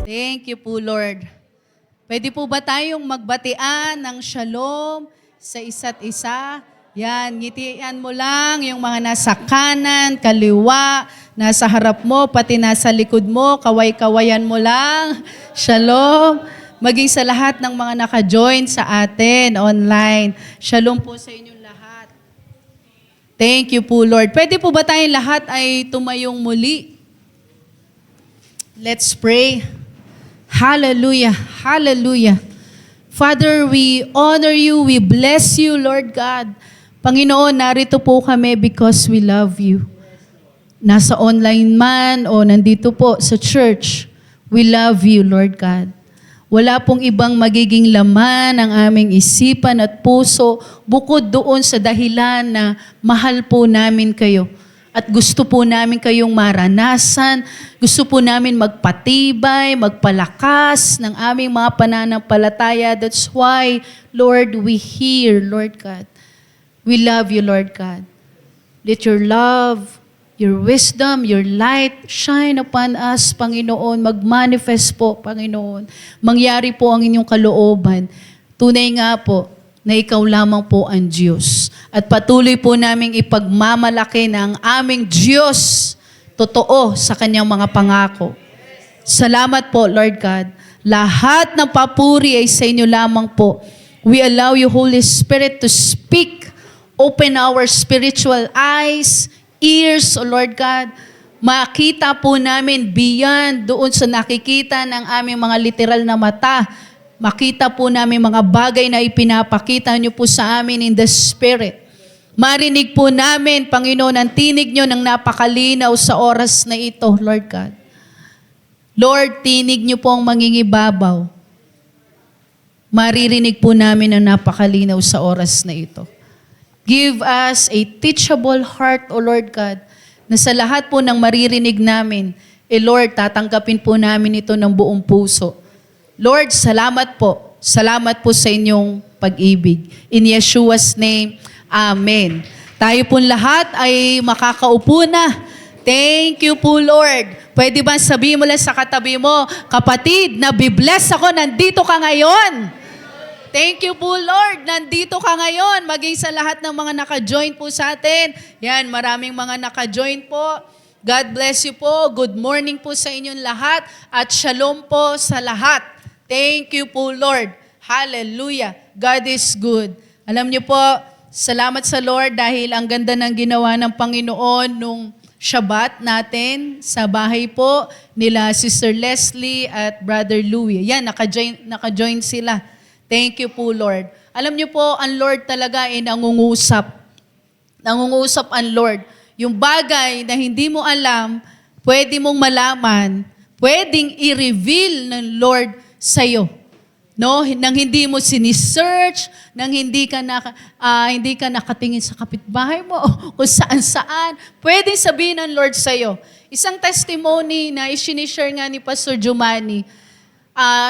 Thank you po, Lord. Pwede po ba tayong magbatian ng shalom sa isa't isa? Yan, ngitian mo lang yung mga nasa kanan, kaliwa, nasa harap mo, pati nasa likod mo, kaway-kawayan mo lang. Shalom. Maging sa lahat ng mga naka-join sa atin online. Shalom po sa inyong lahat. Thank you po, Lord. Pwede po ba tayong lahat ay tumayong muli? Let's pray. Hallelujah. Hallelujah. Father, we honor you. We bless you, Lord God. Panginoon, narito po kami because we love you. Nasa online man o nandito po sa church, we love you, Lord God. Wala pong ibang magiging laman ng aming isipan at puso bukod doon sa dahilan na mahal po namin kayo. At gusto po namin kayong maranasan, gusto po namin magpatibay, magpalakas ng aming mga pananampalataya. That's why, Lord, we hear, Lord God. We love you, Lord God. Let your love, your wisdom, your light shine upon us, Panginoon. Mag-manifest po, Panginoon. Mangyari po ang inyong kalooban. Tunay nga po na ikaw lamang po ang Diyos. At patuloy po naming ipagmamalaki ng aming Diyos totoo sa kanyang mga pangako. Salamat po, Lord God. Lahat ng papuri ay sa inyo lamang po. We allow you, Holy Spirit, to speak. Open our spiritual eyes, ears, O Lord God. Makita po namin beyond doon sa nakikita ng aming mga literal na mata. Makita po namin mga bagay na ipinapakita niyo po sa amin in the Spirit. Marinig po namin, Panginoon, ang tinig niyo ng napakalinaw sa oras na ito, Lord God. Lord, tinig niyo po ang mangingibabaw. Maririnig po namin ang napakalinaw sa oras na ito. Give us a teachable heart, O Lord God, na sa lahat po ng maririnig namin, Lord, tatanggapin po namin ito ng buong puso. Lord, salamat po. Salamat po sa inyong pag-ibig. In Yeshua's name, Amen. Tayo pong lahat ay makakaupo na. Thank you po, Lord. Pwede ba sabihin mo lang sa katabi mo, kapatid, nabibless ako, nandito ka ngayon. Thank you po, Lord. Nandito ka ngayon. Maging sa lahat ng mga naka-join po sa atin. Yan, maraming mga naka-join po. God bless you po. Good morning po sa inyong lahat. At shalom po sa lahat. Thank you po, Lord. Hallelujah. God is good. Alam niyo po, salamat sa Lord dahil ang ganda ng ginawa ng Panginoon nung Shabbat natin sa bahay po nila Sister Leslie at Brother Louie. Yan, naka-join sila. Thank you po, Lord. Alam niyo po, ang Lord talaga ay nangungusap. Nangungusap ang Lord. Yung bagay na hindi mo alam, pwede mong malaman, pwedeng i-reveal ng Lord sa'yo. No, nang hindi mo sinisearch, nang hindi ka nakatingin sa kapitbahay mo o kung saan-saan, pwedeng sabihin ng Lord sa'yo. Isang testimony na isinishare nga ni Pastor Jumani.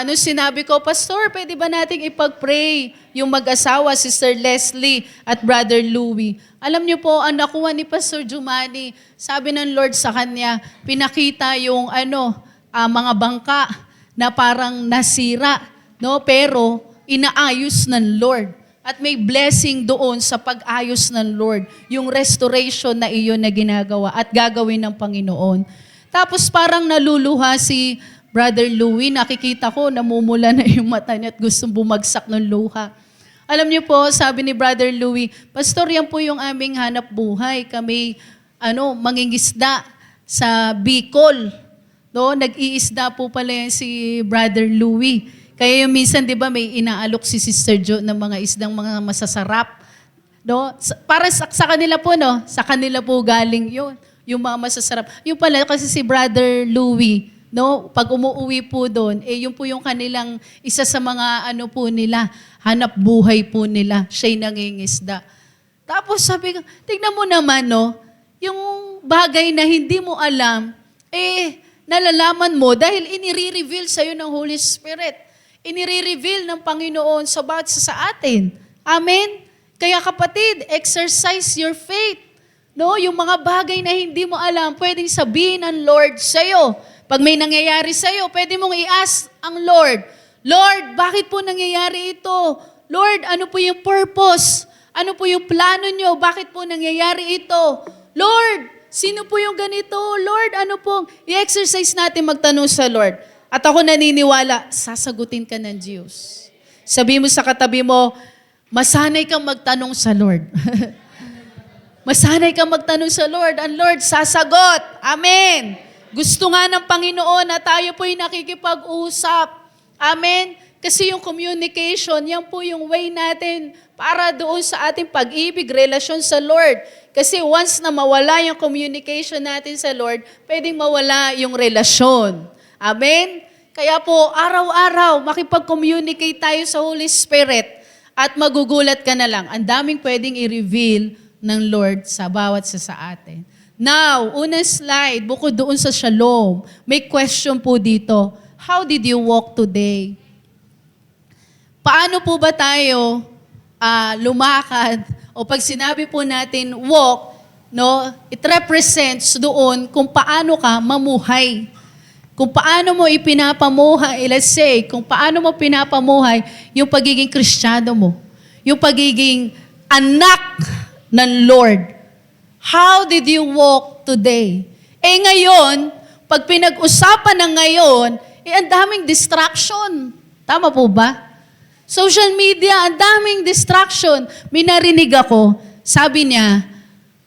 Nung sinabi ko, Pastor, pwede ba nating ipag-pray yung mag-asawa, Sister Leslie at Brother Louie? Alam niyo po, ang nakuha ni Pastor Jumani, sabi ng Lord sa kanya, pinakita yung mga bangka na parang nasira, no? Pero inaayos ng Lord. At may blessing doon sa pag-ayos ng Lord. Yung restoration na iyon na ginagawa at gagawin ng Panginoon. Tapos parang naluluha si Brother Louie. Nakikita ko, namumula na yung mata niya at gustong bumagsak ng luha. Alam niyo po, sabi ni Brother Louie, Pastor, yan po yung aming hanap buhay. Kami, mangingisda sa Bicol. No? Nag-iisda po pala yan si Brother Louie. Kaya yung minsan, di ba, may inaalok si Sister Jo ng mga isdang mga masasarap. No? Para sa kanila po, no? Sa kanila po galing yun. Yung mga masasarap. Yung pala, kasi si Brother Louie, no? Pag umuwi po doon, yun po yung kanilang isa sa mga po nila, hanap buhay po nila. Siya'y nangingisda. Tapos sabi ko, tignan mo naman, no? Yung bagay na hindi mo alam, nalalaman mo dahil inire-reveal sa'yo ng Holy Spirit. Inire-reveal ng Panginoon sa atin. Amen? Kaya kapatid, exercise your faith. No, yung mga bagay na hindi mo alam, pwedeng sabihin ng Lord sa'yo. Pag may nangyayari sa'yo, pwede mong i-ask ang Lord, Lord, bakit po nangyayari ito? Lord, ano po yung purpose? Ano po yung plano nyo? Bakit po nangyayari ito? Lord, sino po yung ganito? Lord, ano pong i-exercise natin magtanong sa Lord? At ako naniniwala, sasagutin ka ng Diyos. Sabi mo sa katabi mo, masanay kang magtanong sa Lord. Masanay kang magtanong sa Lord. Ang Lord sasagot. Amen. Gusto nga ng Panginoon na tayo po'y nakikipag-usap. Amen. Kasi yung communication, yan po yung way natin para doon sa ating pag-ibig, relasyon sa Lord. Kasi once na mawala yung communication natin sa Lord, pwedeng mawala yung relasyon. Amen? Kaya po, araw-araw, makipag-communicate tayo sa Holy Spirit at magugulat ka na lang. Ang daming pwedeng i-reveal ng Lord sa bawat sa atin. Now, unang slide, bukod doon sa shalom, may question po dito. How did you walk today? Paano po ba tayo lumakad? O pag sinabi po natin walk, no, it represents doon kung paano ka mamuhay. Kung paano mo ipinapamuhay, let's say, kung paano mo pinapamuhay yung pagiging Kristiyano mo. Yung pagiging anak ng Lord. How did you walk today? Eh ngayon, pag pinag-usapan ng ngayon, ang daming distraction. Tama po ba? Social media, ang daming distraction. May narinig ako, sabi niya,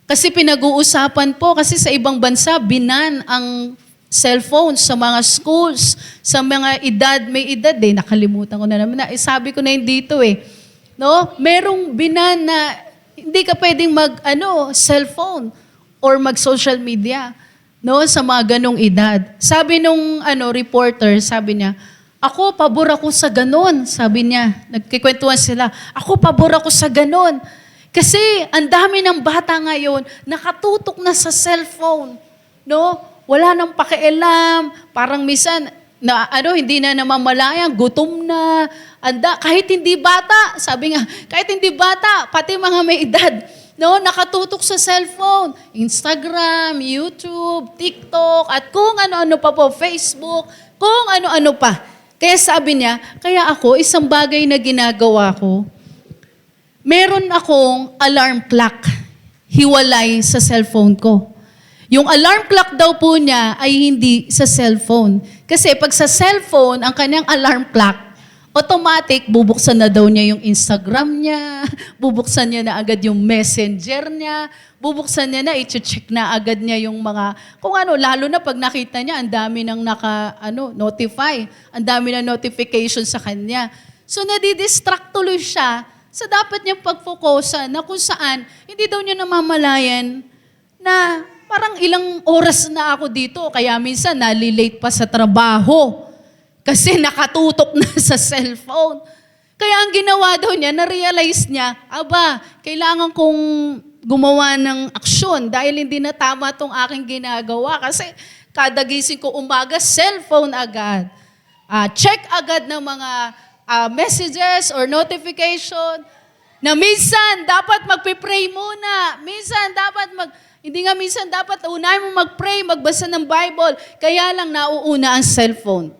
kasi pinag-uusapan po, kasi sa ibang bansa, binan ang cellphone sa mga schools, sa mga edad, may edad nakalimutan ko na naman. Sabi ko na yun dito No? Merong binan na hindi ka pwedeng cellphone or mag-social media, no, sa mga ganong edad. Sabi nung reporter, sabi niya, ako, pabor ako sa ganon. Sabi niya, nagkikwentuhan sila, ako, pabor ako sa ganon. Kasi ang dami ng bata ngayon, nakatutok na sa cellphone. No? Wala nang pakialam. Parang minsan, hindi na namamalayan, gutom na. Kahit hindi bata, sabi nga, kahit hindi bata, pati mga may edad, no, nakatutok sa cellphone. Instagram, YouTube, TikTok, at kung ano-ano pa po, Facebook, kung ano-ano pa. Kaya sabi niya, kaya ako, isang bagay na ginagawa ko, meron akong alarm clock, hiwalay sa cellphone ko. Yung alarm clock daw po niya ay hindi sa cellphone. Kasi pag sa cellphone, ang kanyang alarm clock, automatic, bubuksan na daw niya yung Instagram niya, bubuksan niya na agad yung messenger niya, bubuksan niya na, i-check na agad niya yung mga, lalo na pag nakita niya, ang dami nang notify, ang dami na notification sa kanya. So, nadidistract tuloy siya sa dapat niyang pag-focusan na kung saan, hindi daw niya namamalayan na parang ilang oras na ako dito, kaya minsan nalilate pa sa trabaho. Kasi nakatutok na sa cellphone. Kaya ang ginawa daw niya, na-realize niya, kailangan kong gumawa ng aksyon dahil hindi na tama itong aking ginagawa. Kasi kada gising ko umaga, cellphone agad. Check agad ng mga messages or notification na minsan dapat magpe-pray muna. Minsan dapat unahin mo mag-pray, magbasa ng Bible. Kaya lang nauuna ang cellphone.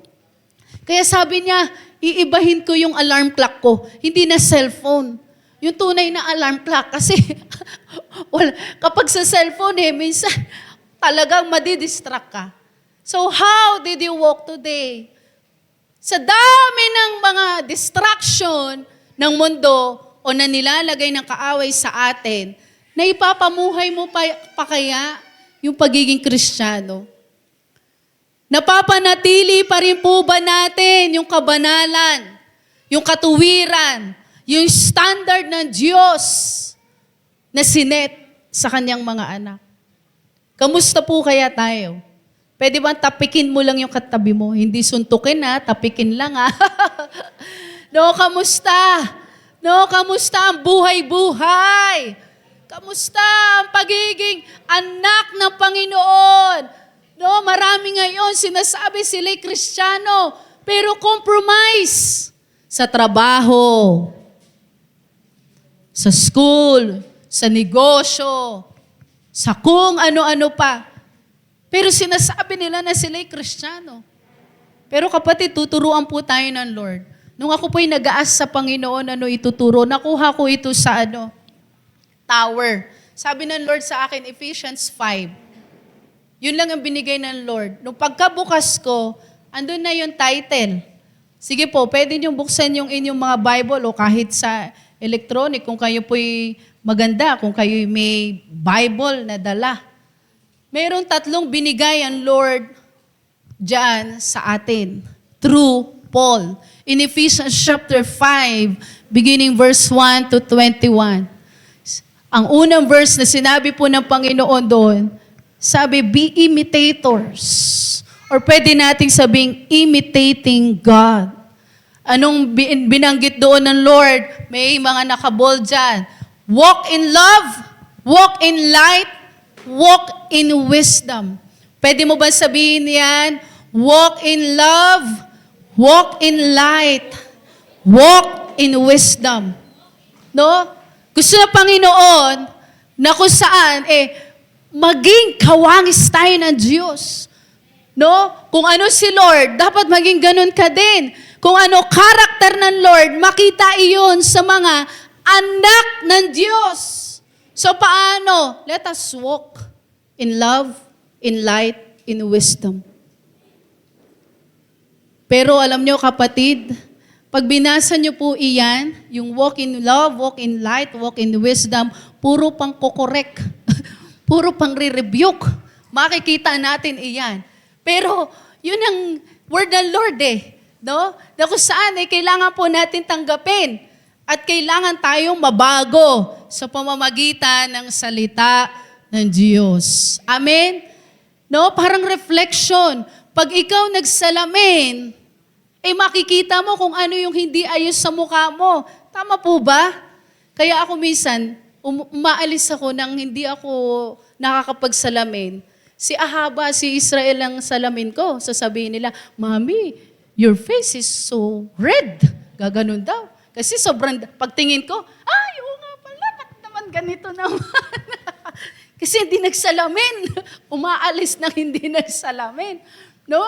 Kaya sabi niya, iibahin ko yung alarm clock ko. Hindi na cellphone. Yung tunay na alarm clock. Kasi kapag sa cellphone minsan talagang madidistract ka. So how did you walk today? Sa dami ng mga distraction ng mundo o na nilalagay ng kaaway sa atin, na ipapamuhay mo pa kaya yung pagiging Kristiyano? Napapanatili pa rin po ba natin yung kabanalan, yung katuwiran, yung standard ng Diyos na sinet sa kanyang mga anak? Kamusta po kaya tayo? Pwede ba tapikin mo lang yung katabi mo? Hindi suntukin tapikin lang No, kamusta? No, kamusta ang buhay-buhay? Kamusta ang pagiging anak ng Panginoon? No, marami ngayon sinasabi sila'y Kristiyano, pero compromise sa trabaho, sa school, sa negosyo, sa kung ano-ano pa. Pero sinasabi nila na sila'y Kristiyano. Pero kapatid, tuturuan po tayo ng Lord. Nung ako po'y nag-aas sa Panginoon, ituturo, nakuha ko ito sa tower. Sabi ng Lord sa akin, Ephesians 5. Yun lang ang binigay ng Lord. Nung pagkabukas ko, andun na yung title. Sige po, pwede niyong buksan yung inyong mga Bible o kahit sa electronic kung kayo po'y maganda, kung kayo may Bible na dala. Mayroong 3 binigay ang Lord diyan sa atin through Paul. In Ephesians chapter 5, beginning verse 1 to 21. Ang unang verse na sinabi po ng Panginoon doon, sabi, be imitators. Or pwede nating sabing, imitating God. Anong binanggit doon ng Lord? May mga nakabold dyan. Walk in love, walk in light, walk in wisdom. Pwede mo ba sabihin yan? Walk in love, walk in light, walk in wisdom. No? Gusto na Panginoon na kung saan, maging kawangis tayo ng Diyos. No? Kung ano si Lord, dapat maging ganun ka din. Kung ano karakter ng Lord, makita iyon sa mga anak ng Diyos. So paano? Let us walk in love, in light, in wisdom. Pero alam nyo kapatid, pag binasa nyo po iyan, yung walk in love, walk in light, walk in wisdom, puro pang kokorek. Puro pang re-rebuke. Makikita natin iyan. Pero yun ang word ng Lord no? Na kung saan kailangan po natin tanggapin. At kailangan tayong mabago sa pamamagitan ng salita ng Diyos. Amen? No? Parang reflection. Pag ikaw nagsalamin, makikita mo kung ano yung hindi ayos sa mukha mo. Tama po ba? Kaya ako minsan, umaalis ako nang hindi ako nakakapagsalamin. Si Ahaba, si Israel ang salamin ko. Sasabihin nila, Mami, your face is so red. Gaganon daw. Kasi sobrang, pagtingin ko, ay, oo nga pala, ba't naman ganito naman? Kasi hindi nagsalamin. Umaalis nang hindi nagsalamin. No?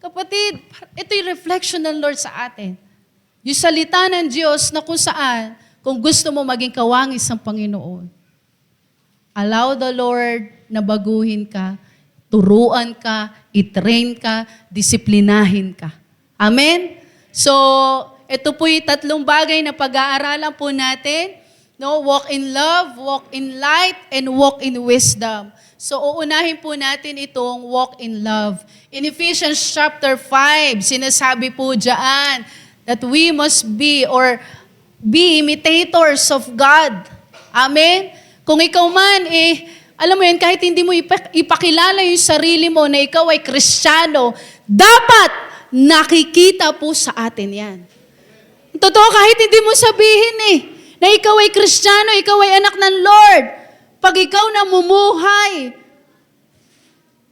Kapatid, ito yung reflection ng Lord sa atin. Yung salita ng Diyos na kung saan, kung gusto mo maging kawangis ng Panginoon, allow the Lord na baguhin ka, turuan ka, i-train ka, disiplinahin ka. Amen? So, ito po yung 3 bagay na pag-aaralan po natin. No? Walk in love, walk in light, and walk in wisdom. So, uunahin po natin itong walk in love. In Ephesians chapter 5, sinasabi po dyan that we must be imitators of God. Amen? Kung ikaw man, alam mo yan, kahit hindi mo ipakilala yung sarili mo na ikaw ay Kristiyano, dapat nakikita po sa atin yan. Totoo, kahit hindi mo sabihin na ikaw ay Kristiyano, ikaw ay anak ng Lord, pag ikaw namumuhay,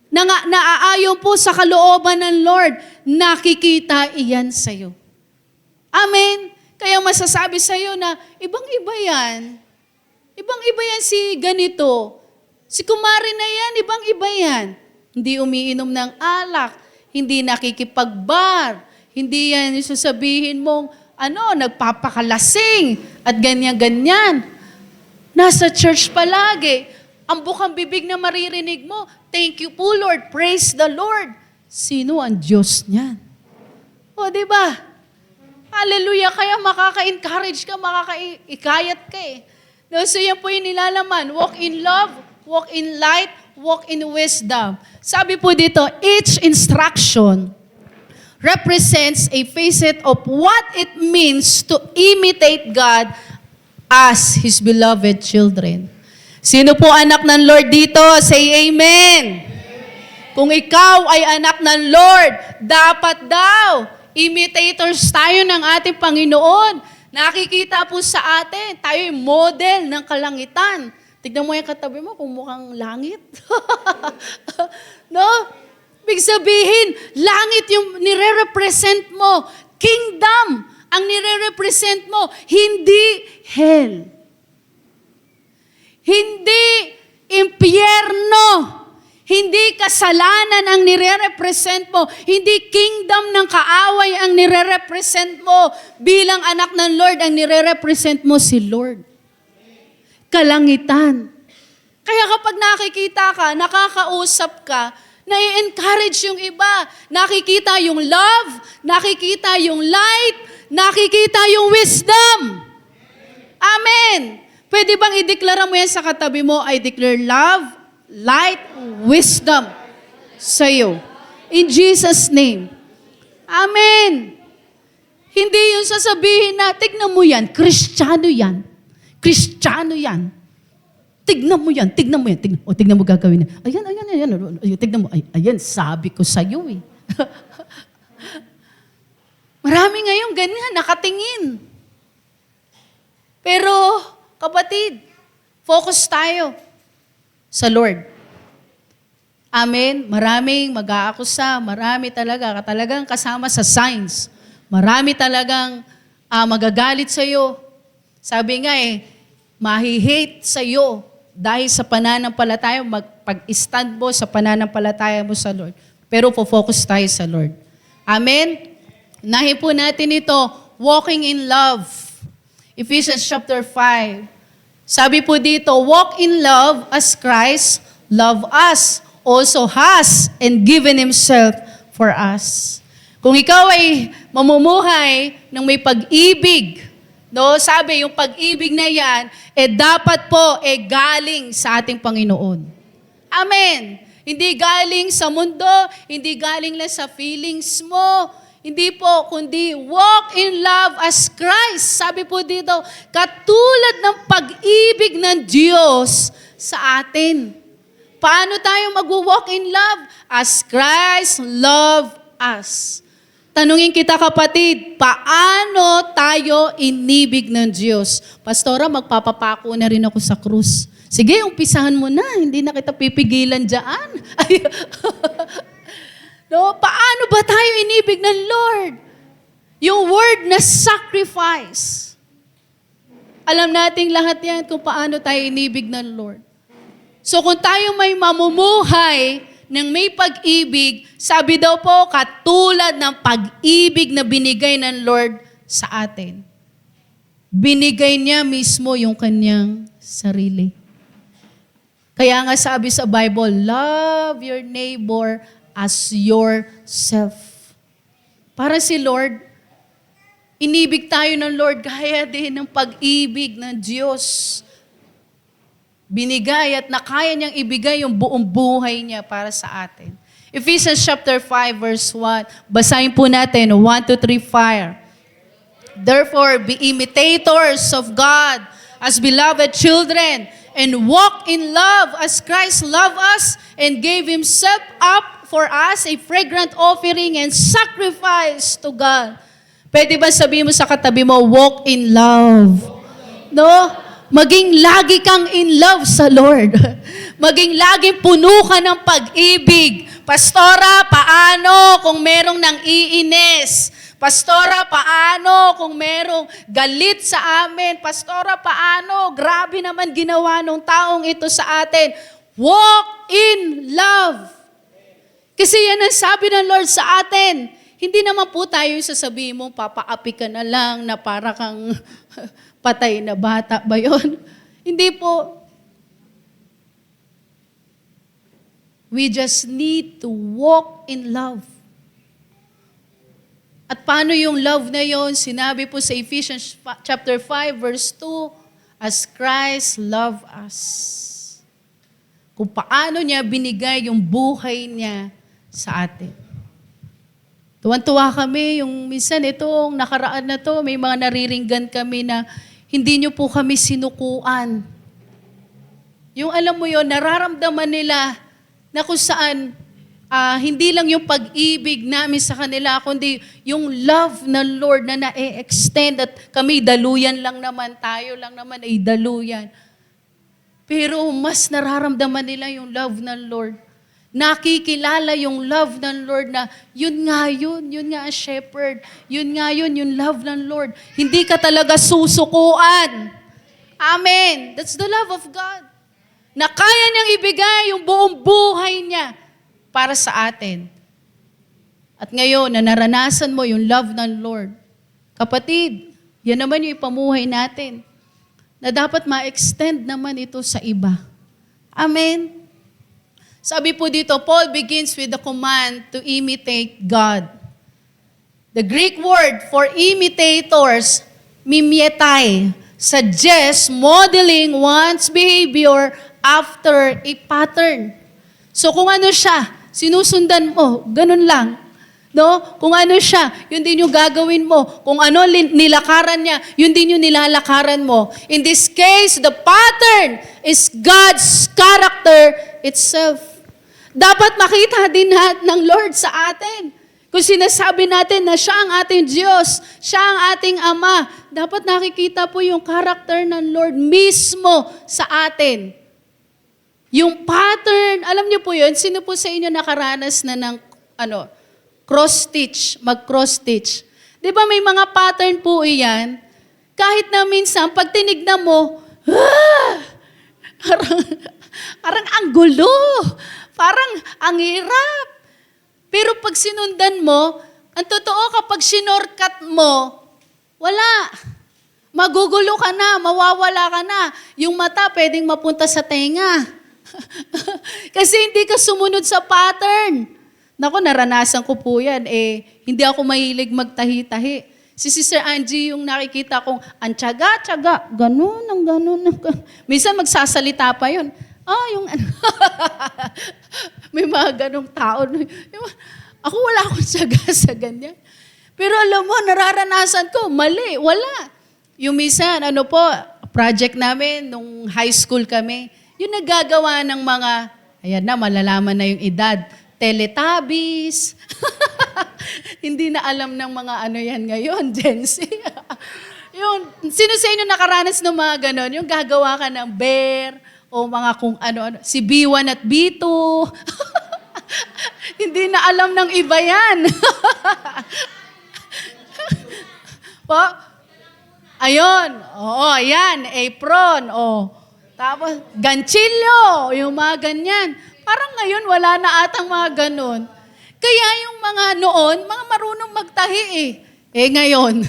naaayon po sa kalooban ng Lord, nakikita iyan sa'yo. Amen? Kaya masasabi sa'yo na, ibang-iba yan. Ibang-iba yan si ganito. Si kumari na yan, ibang-iba yan. Hindi umiinom ng alak, hindi nakikipagbar, hindi yan yung sasabihin mong, nagpapakalasing, at ganyan-ganyan. Nasa church palagi. Ang bukang bibig na maririnig mo, thank you po Lord, praise the Lord. Sino ang Diyos niyan? O, diba? Hallelujah, kaya makaka-encourage ka, makaka-ikayat ka No, so yan po yung nilalaman. Walk in love, walk in light, walk in wisdom. Sabi po dito, each instruction represents a facet of what it means to imitate God as His beloved children. Sino po anak ng Lord dito? Say amen. Kung ikaw ay anak ng Lord, dapat daw, imitators tayo ng ating Panginoon. Nakikita po sa atin, tayo yung model ng kalangitan. Tignan mo yung katabi mo kung mukhang langit. No? Ibig sabihin, langit yung nire-represent mo. Kingdom ang nire-represent mo. Hindi hell. Hindi impyerno. Hindi kasalanan ang nire-represent mo. Hindi kingdom ng kaaway ang nire-represent mo. Bilang anak ng Lord, ang nire-represent mo si Lord. Kalangitan. Kaya kapag nakikita ka, nakakausap ka, nai-encourage yung iba. Nakikita yung love, nakikita yung light, nakikita yung wisdom. Amen. Pwede bang ideklara mo yan sa katabi mo? I declare love, light, wisdom sa iyo. In Jesus' name. Amen. Hindi yung sasabihin na, tignan mo yan, Kristiyano yan. Kristiyano yan. Tignan mo yan, tignan mo yan. Tignan mo gagawin niya. Ayan. Tignan mo, ayan, sabi ko sa iyo eh. Marami ngayon ganyan, nakatingin. Pero, kapatid, focus tayo sa Lord. Amen? Maraming mag-aakusa, marami talagang kasama sa signs. Marami talagang magagalit sa iyo. Sabi nga mahi-hate sa iyo dahil sa pananampalataya, pag-stand mo sa pananampalataya mo sa Lord. Pero focus tayo sa Lord. Amen? Unahin po natin ito, walking in love. Ephesians chapter 5. Sabi po dito, walk in love as Christ loved us, also has and given Himself for us. Kung ikaw ay mamumuhay ng may pag-ibig, no, sabi yung pag-ibig na yan, dapat po galing sa ating Panginoon. Amen. Hindi galing sa mundo, hindi galing lang sa feelings mo, hindi po, kundi walk in love as Christ. Sabi po dito, katulad ng pag-ibig ng Diyos sa atin. Paano tayo mag-walk in love? As Christ loved us. Tanungin kita kapatid, paano tayo inibig ng Diyos? Pastora, magpapapako na rin ako sa krus. Sige, umpisahan mo na, hindi na kita pipigilan dyan. No, paano ba tayo inibig ng Lord? Yung word na sacrifice. Alam nating lahat yan kung paano tayo inibig ng Lord. So kung tayo may mamumuhay ng may pag-ibig, sabi daw po, katulad ng pag-ibig na binigay ng Lord sa atin. Binigay niya mismo yung kanyang sarili. Kaya nga sabi sa Bible, love your neighbor as yourself. Para si Lord, inibig tayo ng Lord gaya din ng pag-ibig ng Diyos. Binigay at nakaya niyang ibigay yung buong buhay niya para sa atin. Ephesians chapter 5 verse 1. Basahin po natin, 1, 2, 3, fire. Therefore, be imitators of God as beloved children and walk in love as Christ loved us and gave Himself up for us a fragrant offering and sacrifice to God. Pwede ba sabihin mo sa katabi mo, walk in love? No? Maging lagi kang in love sa Lord. Maging lagi puno ka ng pag-ibig. Pastora, paano kung merong nang iinis? Pastora, paano kung merong galit sa amin? Pastora, paano? Grabe naman ginawa ng taong ito sa atin. Walk in love. Kasi yan ang sabi ng Lord sa atin. Hindi naman po tayo sasabihin mo, papaapi ka na lang na para kang patay na bata ba yun? Hindi po. We just need to walk in love. At paano yung love na yon? Sinabi po sa Ephesians chapter 5 verse 2, as Christ loved us. Kung paano niya binigay yung buhay niya sa atin. Tuwan-tuwa kami, yung minsan itong nakaraan na to, may mga nariringgan kami na hindi nyo po kami sinukuan. Yung alam mo yon, nararamdaman nila na kung saan hindi lang yung pag-ibig namin sa kanila, kundi yung love ng Lord na na-extend at kami daluyan lang naman, tayo lang naman ay daluyan. Pero mas nararamdaman nila yung love ng Lord. Nakikilala yung love ng Lord na yun nga ang shepherd, yun yung love ng Lord. Hindi ka talaga susukuan. Amen. That's the love of God. na kaya niyang ibigay yung buong buhay niya para sa atin. At ngayon, na naranasan mo yung love ng Lord, kapatid, yan naman yung ipamuhay natin, na dapat ma-extend naman ito sa iba. Amen? Sabi po dito, Paul begins with the command to imitate God. The Greek word for imitators, mimetai, suggests modeling one's behavior after a pattern. So kung ano siya, sinusundan mo, ganun lang. No? Kung ano siya, yun din yung gagawin mo. Kung ano nilakaran niya, yun din yung nilalakaran mo. In this case, the pattern is God's character itself. Dapat makita din ng Lord sa atin. Kung sinasabi natin na siya ang ating Diyos, siya ang ating Ama, dapat nakikita po yung character ng Lord mismo sa atin. Yung pattern, alam niyo po yun, sino po sa inyo nakaranas na ng cross-stitch, mag-cross-stitch? Di ba may mga pattern po iyan? Kahit na minsan, pag tinignan mo, parang ang gulo, parang ang hirap. Pero pag sinundan mo, ang totoo kapag sinorkat mo, wala. Magugulo ka na, mawawala ka na. Yung mata pwedeng mapunta sa tenga. Kasi hindi ka sumunod sa pattern. Naku, naranasan ko po yan. Hindi ako mahilig magtahi-tahi. Si Sister Angie yung nakikita kong ang tiyaga, ganun. Minsan magsasalita pa yun. Yung ano. May mga ganong tao. Ako wala akong tiyaga sa ganyan. Pero alam mo, nararanasan ko, mali, wala. Yung minsan, project namin, nung high school kami, yung nagagawa ng mga, ayan na, malalaman na yung edad, Teletubbies. Hindi na alam ng mga yan ngayon, Gen Z. Yun, sino sa inyo nakaranas ng mga ganon? Yung gagawa ka ng bear, o mga kung ano, si B1 at B2. Hindi na alam ng iba yan. Po? Ayun. Oo, ayan. Apron. Tapos, ganchilyo. Yung mga ganyan. Parang ngayon, wala na atang mga ganon. Kaya yung mga noon, mga marunong magtahi ngayon,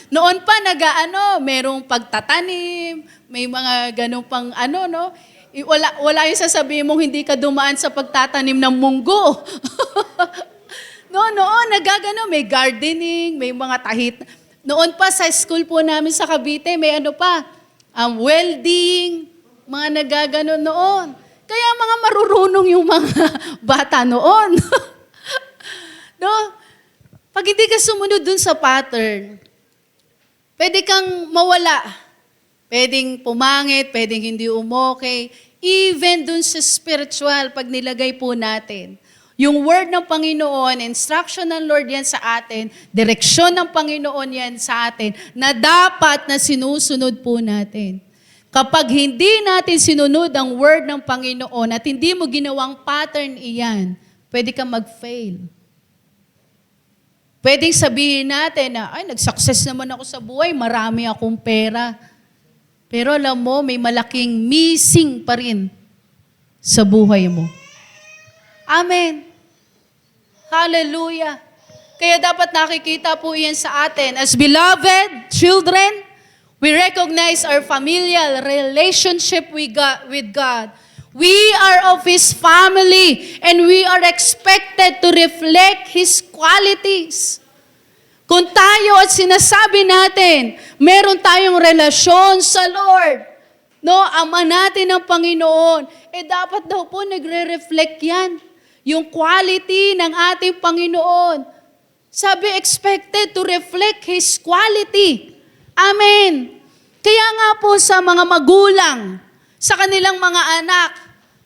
noon pa merong pagtatanim, may mga ganong pang wala yung sasabihin mong hindi ka dumaan sa pagtatanim ng munggo. Noon, may gardening, may mga tahit. Noon pa sa school po namin sa Cavite, may welding, mga nagaganon noon. Kaya mga marurunong yung mga bata noon. No? Pag hindi ka sumunod dun sa pattern, pwede kang mawala. Pwedeng pumangit, pwedeng hindi umokay. Even dun sa spiritual, pag nilagay po natin. Yung word ng Panginoon, instruction ng Lord yan sa atin, direksyon ng Panginoon yan sa atin, na dapat na sinusunod po natin. Kapag hindi natin sinunod ang word ng Panginoon at hindi mo ginawang pattern iyan, pwede kang mag-fail. Pwedeng sabihin natin na, nag-success naman ako sa buhay, marami akong pera. Pero alam mo, may malaking missing pa rin sa buhay mo. Amen. Hallelujah. Kaya dapat nakikita po iyan sa atin. As beloved children, we recognize our familial relationship with God. We are of His family and we are expected to reflect His qualities. Kung tayo at sinasabi natin, meron tayong relasyon sa Lord, Ama natin ng Panginoon, dapat daw po nagre-reflect yan. Yung quality ng ating Panginoon. Sabi, expected to reflect His quality. Amen. Kaya nga po sa mga magulang, sa kanilang mga anak,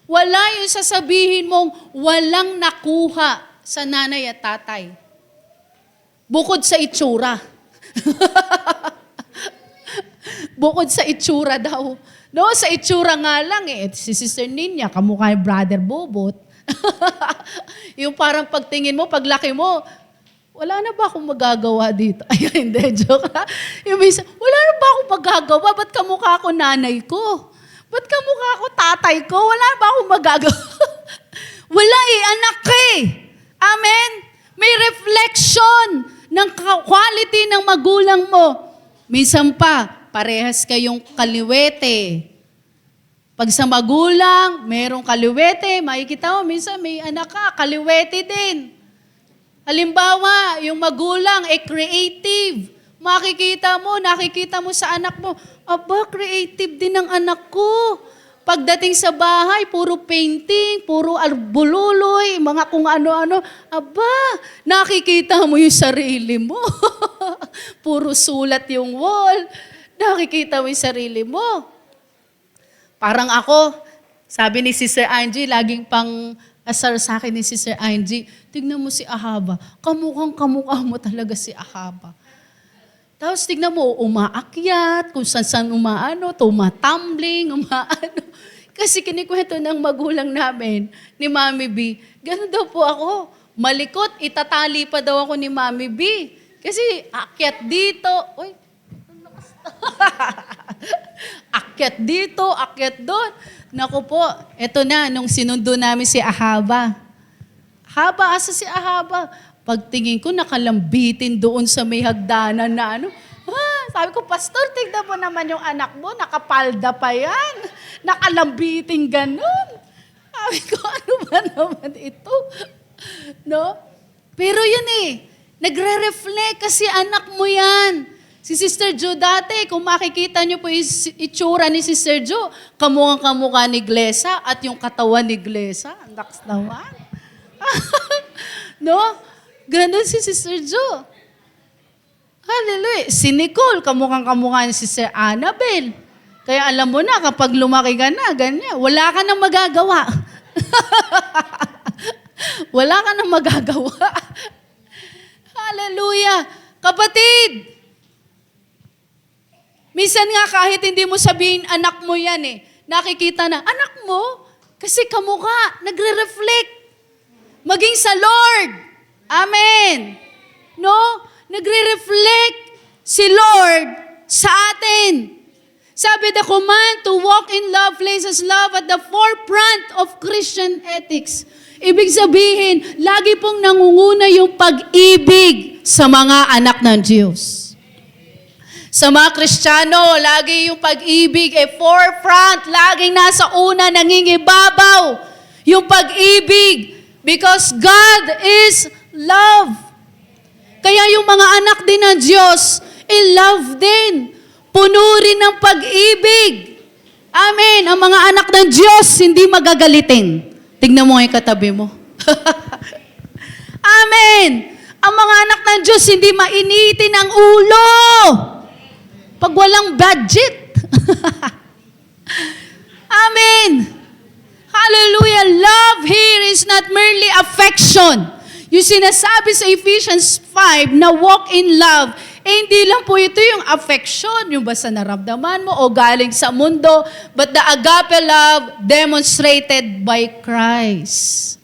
wala yung sasabihin mong walang nakuha sa nanay at tatay. Bukod sa itsura. Bukod sa itsura daw. No, sa itsura nga lang si Sister Ninya, kamukha ni Brother Bobot. Yung parang pagtingin mo, paglaki mo, wala na ba akong magagawa dito? Ay, hindi, joke ha? Yung minsan, wala na ba akong magagawa? Ba't kamukha ko nanay ko? Ba't kamukha ko tatay ko? Wala ba akong magagawa? Wala eh, anak ka eh. Amen? May reflection ng quality ng magulang mo. Minsan pa, parehas kayong kaliwete. Pag sa magulang, merong kaliwete, makikita mo, minsan may anak ka, kaliwete din. Halimbawa, yung magulang, creative. Nakikita mo sa anak mo, aba, creative din ang anak ko. Pagdating sa bahay, puro painting, puro arbululoy, mga kung ano-ano. Aba, nakikita mo yung sarili mo. Puro sulat yung wall. Nakikita mo yung sarili mo. Parang ako, sabi ni Sister Angie, laging pang asar sa akin ni Sister Angie, tignan mo si Ahaba, kamukha mo talaga si Ahaba. Tapos tignan mo, umaakyat, kung saan umaano, tumatumbling, umaano. Kasi kinikwento ng magulang namin, ni Mami B, ganun daw po ako. Malikot, itatali pa daw ako ni Mami B. Kasi akyat dito, uy, akyat dito, akyat doon. Naku po, eto na, nung sinundo namin si Ahaba. Ahaba, asa si Ahaba? Pagtingin ko, nakalambitin doon sa may hagdanan na ano. Sabi ko, Pastor, tignan mo naman yung anak mo, nakapalda pa yan. Nakalambitin ganun. Sabi ko, ano ba naman ito? No? Pero yun eh, nagre-reflect kasi anak mo yan. Si Sister Jo dati, kung makikita niyo po yung itsura ni Sister Jo, kamukha ni Glesa at yung katawan ni Glesa. Ang naks naman. No? Ganon si Sister Jo. Hallelujah. Si Nicole, kamukha ni Sister Annabel. Kaya alam mo na, kapag lumaki ka na, ganyan, wala ka nang magagawa. Wala ka nang magagawa. Hallelujah. Kapatid, minsan nga kahit hindi mo sabihin, anak mo yan eh, nakikita na, anak mo, kasi kamukha, nagre-reflect. Maging sa Lord. Amen. No? Nagre-reflect si Lord sa atin. Sabi, the command to walk in love places love at the forefront of Christian ethics. Ibig sabihin, lagi pong nangunguna yung pag-ibig sa mga anak ng Diyos. Sa mga Kristiyano, lagi yung pag-ibig forefront, laging nasa una, nangingibabaw yung pag-ibig. Because God is love. Kaya yung mga anak din ng Diyos, love din. Puno rin ng pag-ibig. Amen. Ang mga anak ng Diyos, hindi magagalitin. Tignan mo nga yung katabi mo. Amen. Ang mga anak ng Diyos, hindi mainitin ang ulo. Pag walang budget. Amen. Hallelujah. Love here is not merely affection. Yung sinasabi sa Ephesians 5 na walk in love, hindi lang po ito yung affection, yung basta naramdaman mo o galing sa mundo, but the agape love demonstrated by Christ.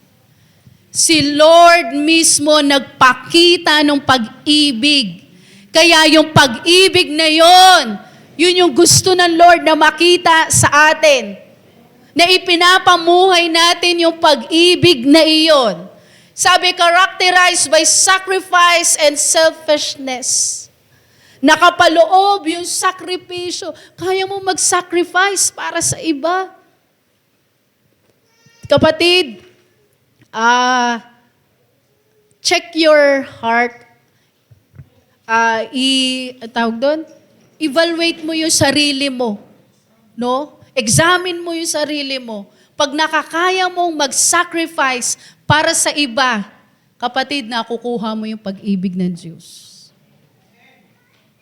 Si Lord mismo nagpakita ng pag-ibig. Kaya yung pag-ibig na yun yung gusto ng Lord na makita sa atin. Na ipinapamuhay natin yung pag-ibig na iyon. Sabi, characterized by sacrifice and selfishness. Nakapaloob yung sakripisyo. Kaya mo mag-sacrifice para sa iba. Kapatid, check your heart. Tawag doon? Evaluate mo yung sarili mo. No? Examine mo yung sarili mo. Pag nakakaya mong mag-sacrifice para sa iba, kapatid, nakukuha mo yung pag-ibig ng Diyos.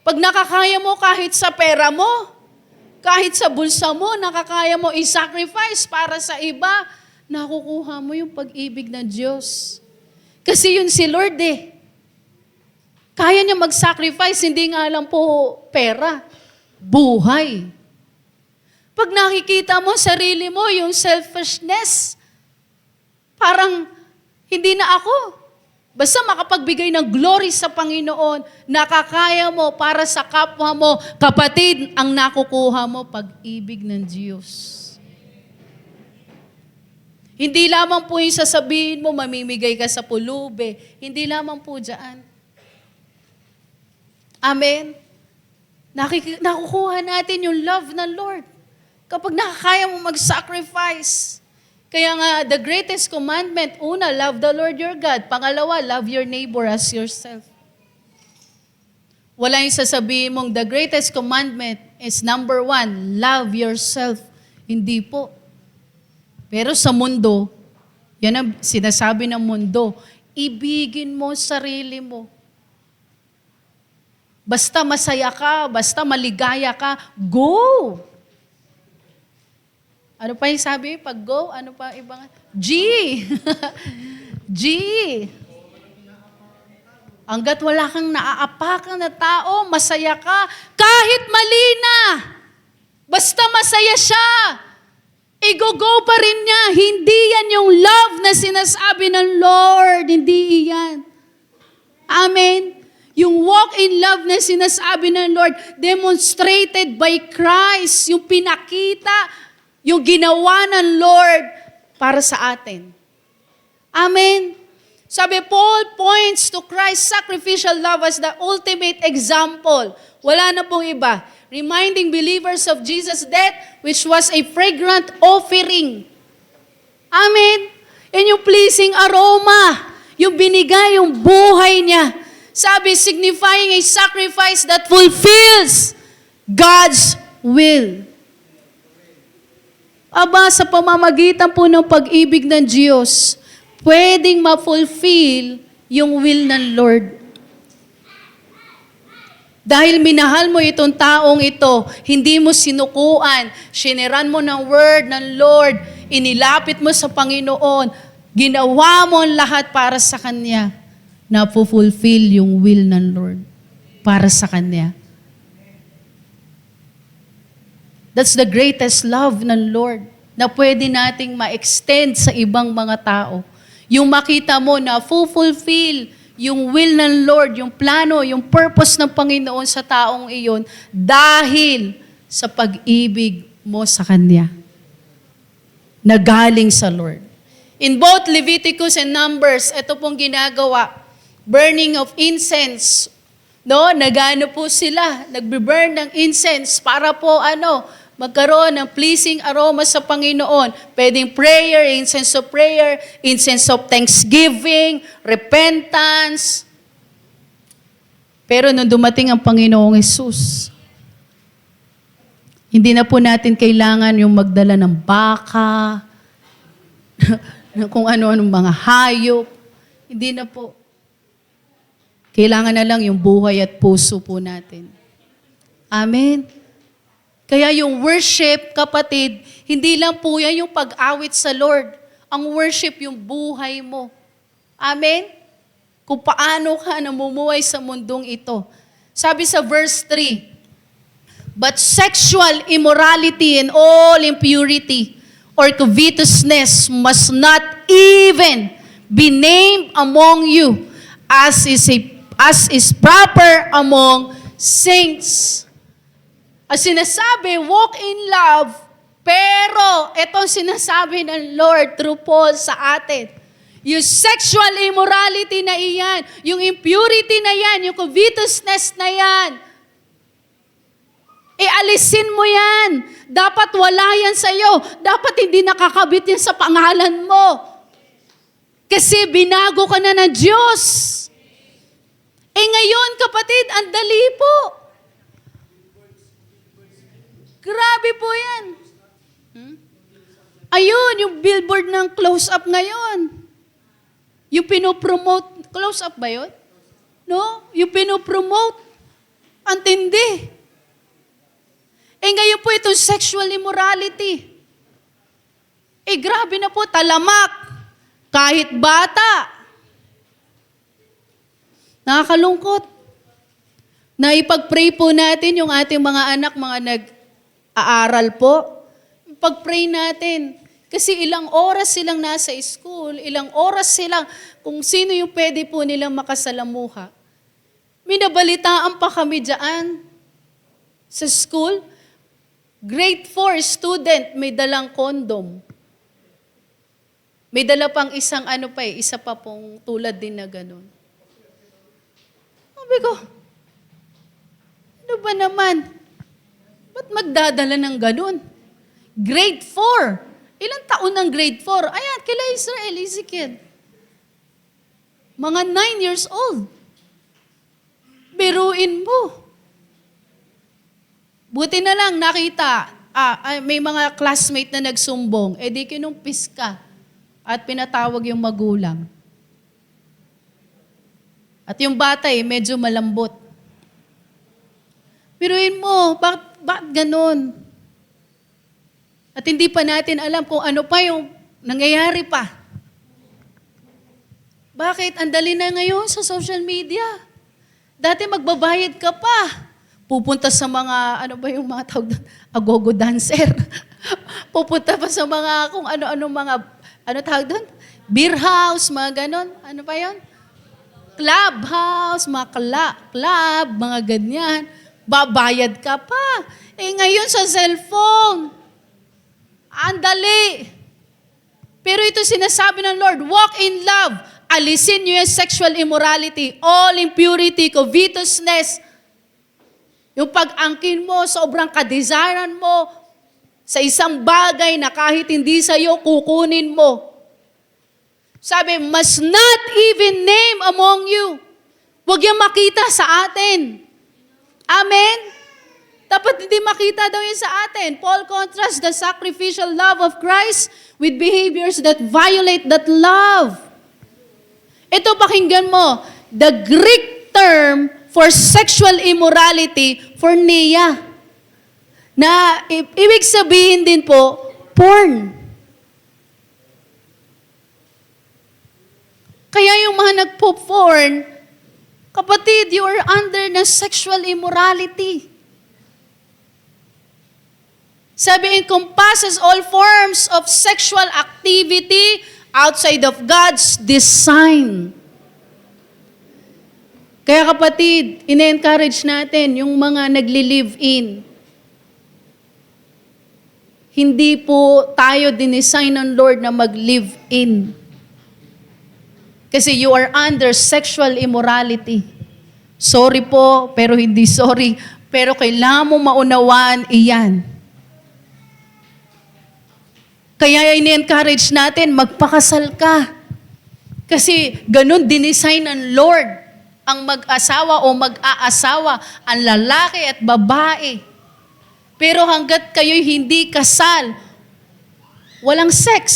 Pag nakakaya mo kahit sa pera mo, kahit sa bulsa mo, nakakaya mo i-sacrifice para sa iba, nakukuha mo yung pag-ibig ng Diyos. Kasi yun si Lord eh. Kaya niya mag-sacrifice, hindi nga lang po pera, buhay. Pag nakikita mo sarili mo, yung selfishness, parang hindi na ako. Basta makapagbigay ng glory sa Panginoon, nakakaya mo para sa kapwa mo. Kapatid, ang nakukuha mo, pag-ibig ng Diyos. Hindi lamang po yung sasabihin mo, mamimigay ka sa pulube. Hindi lamang po dyan. Amen? Nakukuha natin yung love ng Lord. Kapag nakakaya mo mag-sacrifice. Kaya nga, the greatest commandment, una, love the Lord your God. Pangalawa, love your neighbor as yourself. Wala yung sasabihin mong, the greatest commandment is number 1, love yourself. Hindi po. Pero sa mundo, yan ang sinasabi ng mundo, ibigin mo sarili mo. Basta masaya ka, basta maligaya ka, go! Ano pa yung sabi? Pag go, ano pa ibang? G! G! Hanggat wala kang naaapakan na tao, masaya ka, kahit mali na. Basta masaya siya. Igo-go pa rin niya. Hindi yan yung love na sinasabi ng Lord. Hindi yan. Amen? Yung walk in love na sinasabi ng Lord, demonstrated by Christ, yung pinakita, yung ginawa ng Lord para sa atin. Amen? Sabi, Paul points to Christ's sacrificial love as the ultimate example. Wala na pong iba. Reminding believers of Jesus' death, which was a fragrant offering. Amen? Yan yung pleasing aroma. Yung binigay, yung buhay niya. Sabi, signifying a sacrifice that fulfills God's will. Aba, sa pamamagitan po ng pag-ibig ng Diyos, pwedeng ma-fulfill yung will ng Lord. Dahil minahal mo itong taong ito, hindi mo sinukuan, shiniran mo ng word ng Lord, inilapit mo sa Panginoon, ginawa mo ang lahat para sa Kanya, na fulfill yung will ng Lord para sa Kanya. That's the greatest love ng Lord na pwede nating ma-extend sa ibang mga tao. Yung makita mo na fulfill yung will ng Lord, yung plano, yung purpose ng Panginoon sa taong iyon dahil sa pag-ibig mo sa Kanya na galing sa Lord. In both Leviticus and Numbers, ito pong ginagawa, burning of incense. No, nagano po sila, nagbe-burn ng incense para po magkaroon ng pleasing aroma sa Panginoon. Pwedeng prayer, incense of thanksgiving, repentance. Pero nung dumating ang Panginoong Hesus, hindi na po natin kailangan yung magdala ng baka, kung ano-anong mga hayop. Hindi na po. Kailangan na lang yung buhay at puso po natin. Amen? Kaya yung worship, kapatid, hindi lang po yan yung pag-awit sa Lord. Ang worship, yung buhay mo. Amen? Kung paano ka namumuhay sa mundong ito. Sabi sa verse 3, but sexual immorality and all impurity or covetousness must not even be named among you as is proper among saints. Ang sinasabi, walk in love, pero itong sinasabi ng Lord through Paul sa atin, yung sexual immorality na iyan, yung impurity na yan, yung covetousness na yan, alisin mo yan. Dapat wala yan sa'yo. Dapat hindi nakakabit yan sa pangalan mo. Kasi binago ka na ng Diyos. Ngayon, kapatid, ang dali po. Grabe po yan. Ayun, yung billboard ng close-up ngayon. Yung pinopromote, close-up ba yun? No? Yung pinopromote. Ang tindi. Ngayon po itong sexual immorality. Grabe na po, talamak. Kahit bata. Nakakalungkot. Na ipag-pray po natin yung ating mga anak, mga nag-aaral po. Ipag-pray natin. Kasi ilang oras silang nasa school, ilang oras silang, kung sino yung pwede po nilang makasalamuha. Minabalitaan pa kami dyan sa school. Grade 4 student, may dalang condom. May dala pang isang isa pa pong tulad din na ganun. Sabi ko, ano ba naman? Ba't magdadala ng ganun? Grade 4. Ilang taon ng grade 4? Ayan, kila Israel, easy kid. Mga 9 years old. Biruin mo. Buti na lang nakita, may mga classmate na nagsumbong, di kinumpis ka at pinatawag yung magulang. At yung bata medyo malambot. Biruin mo, bakit ganun? At hindi pa natin alam kung ano pa yung nangyayari pa. Bakit? Ang dali na ngayon sa social media. Dati magbabayad ka pa. Pupunta sa mga, yung mga tawag doon? Agogo dancer. Pupunta pa sa mga, kung ano-ano mga, tawag doon? Beer house, mga ganon. Ano pa yun? Clubhouse, mga club, mga ganyan. Babayad ka pa. Ngayon sa cellphone, ang dali. Pero ito sinasabi ng Lord, walk in love. Alisin niyo yung sexual immorality, all impurity, covetousness. Yung pag-angkin mo, sobrang kadesiran mo sa isang bagay na kahit hindi sa'yo, kukunin mo. Sabi, must not even name among you. Huwag yung makita sa atin. Amen? Dapat hindi makita daw yun sa atin. Paul contrasts the sacrificial love of Christ with behaviors that violate that love. Ito, pakinggan mo. The Greek term for sexual immorality, porneia. Na ibig sabihin din po, porn. Kaya yung mga nagpo-porn, kapatid, you are under ng sexual immorality. Sabi, encompasses all forms of sexual activity outside of God's design. Kaya kapatid, ine-encourage natin yung mga nagli-live-in. Hindi po tayo dinesign ng Lord na mag-live-in. Kasi you are under sexual immorality. Sorry po, pero hindi sorry. Pero kailangan mo maunawaan iyan. Kaya ine-encourage natin, magpakasal ka. Kasi ganun dinesign ng Lord ang mag-asawa o mag-aasawa, ang lalaki at babae. Pero hanggat kayo'y hindi kasal, walang sex.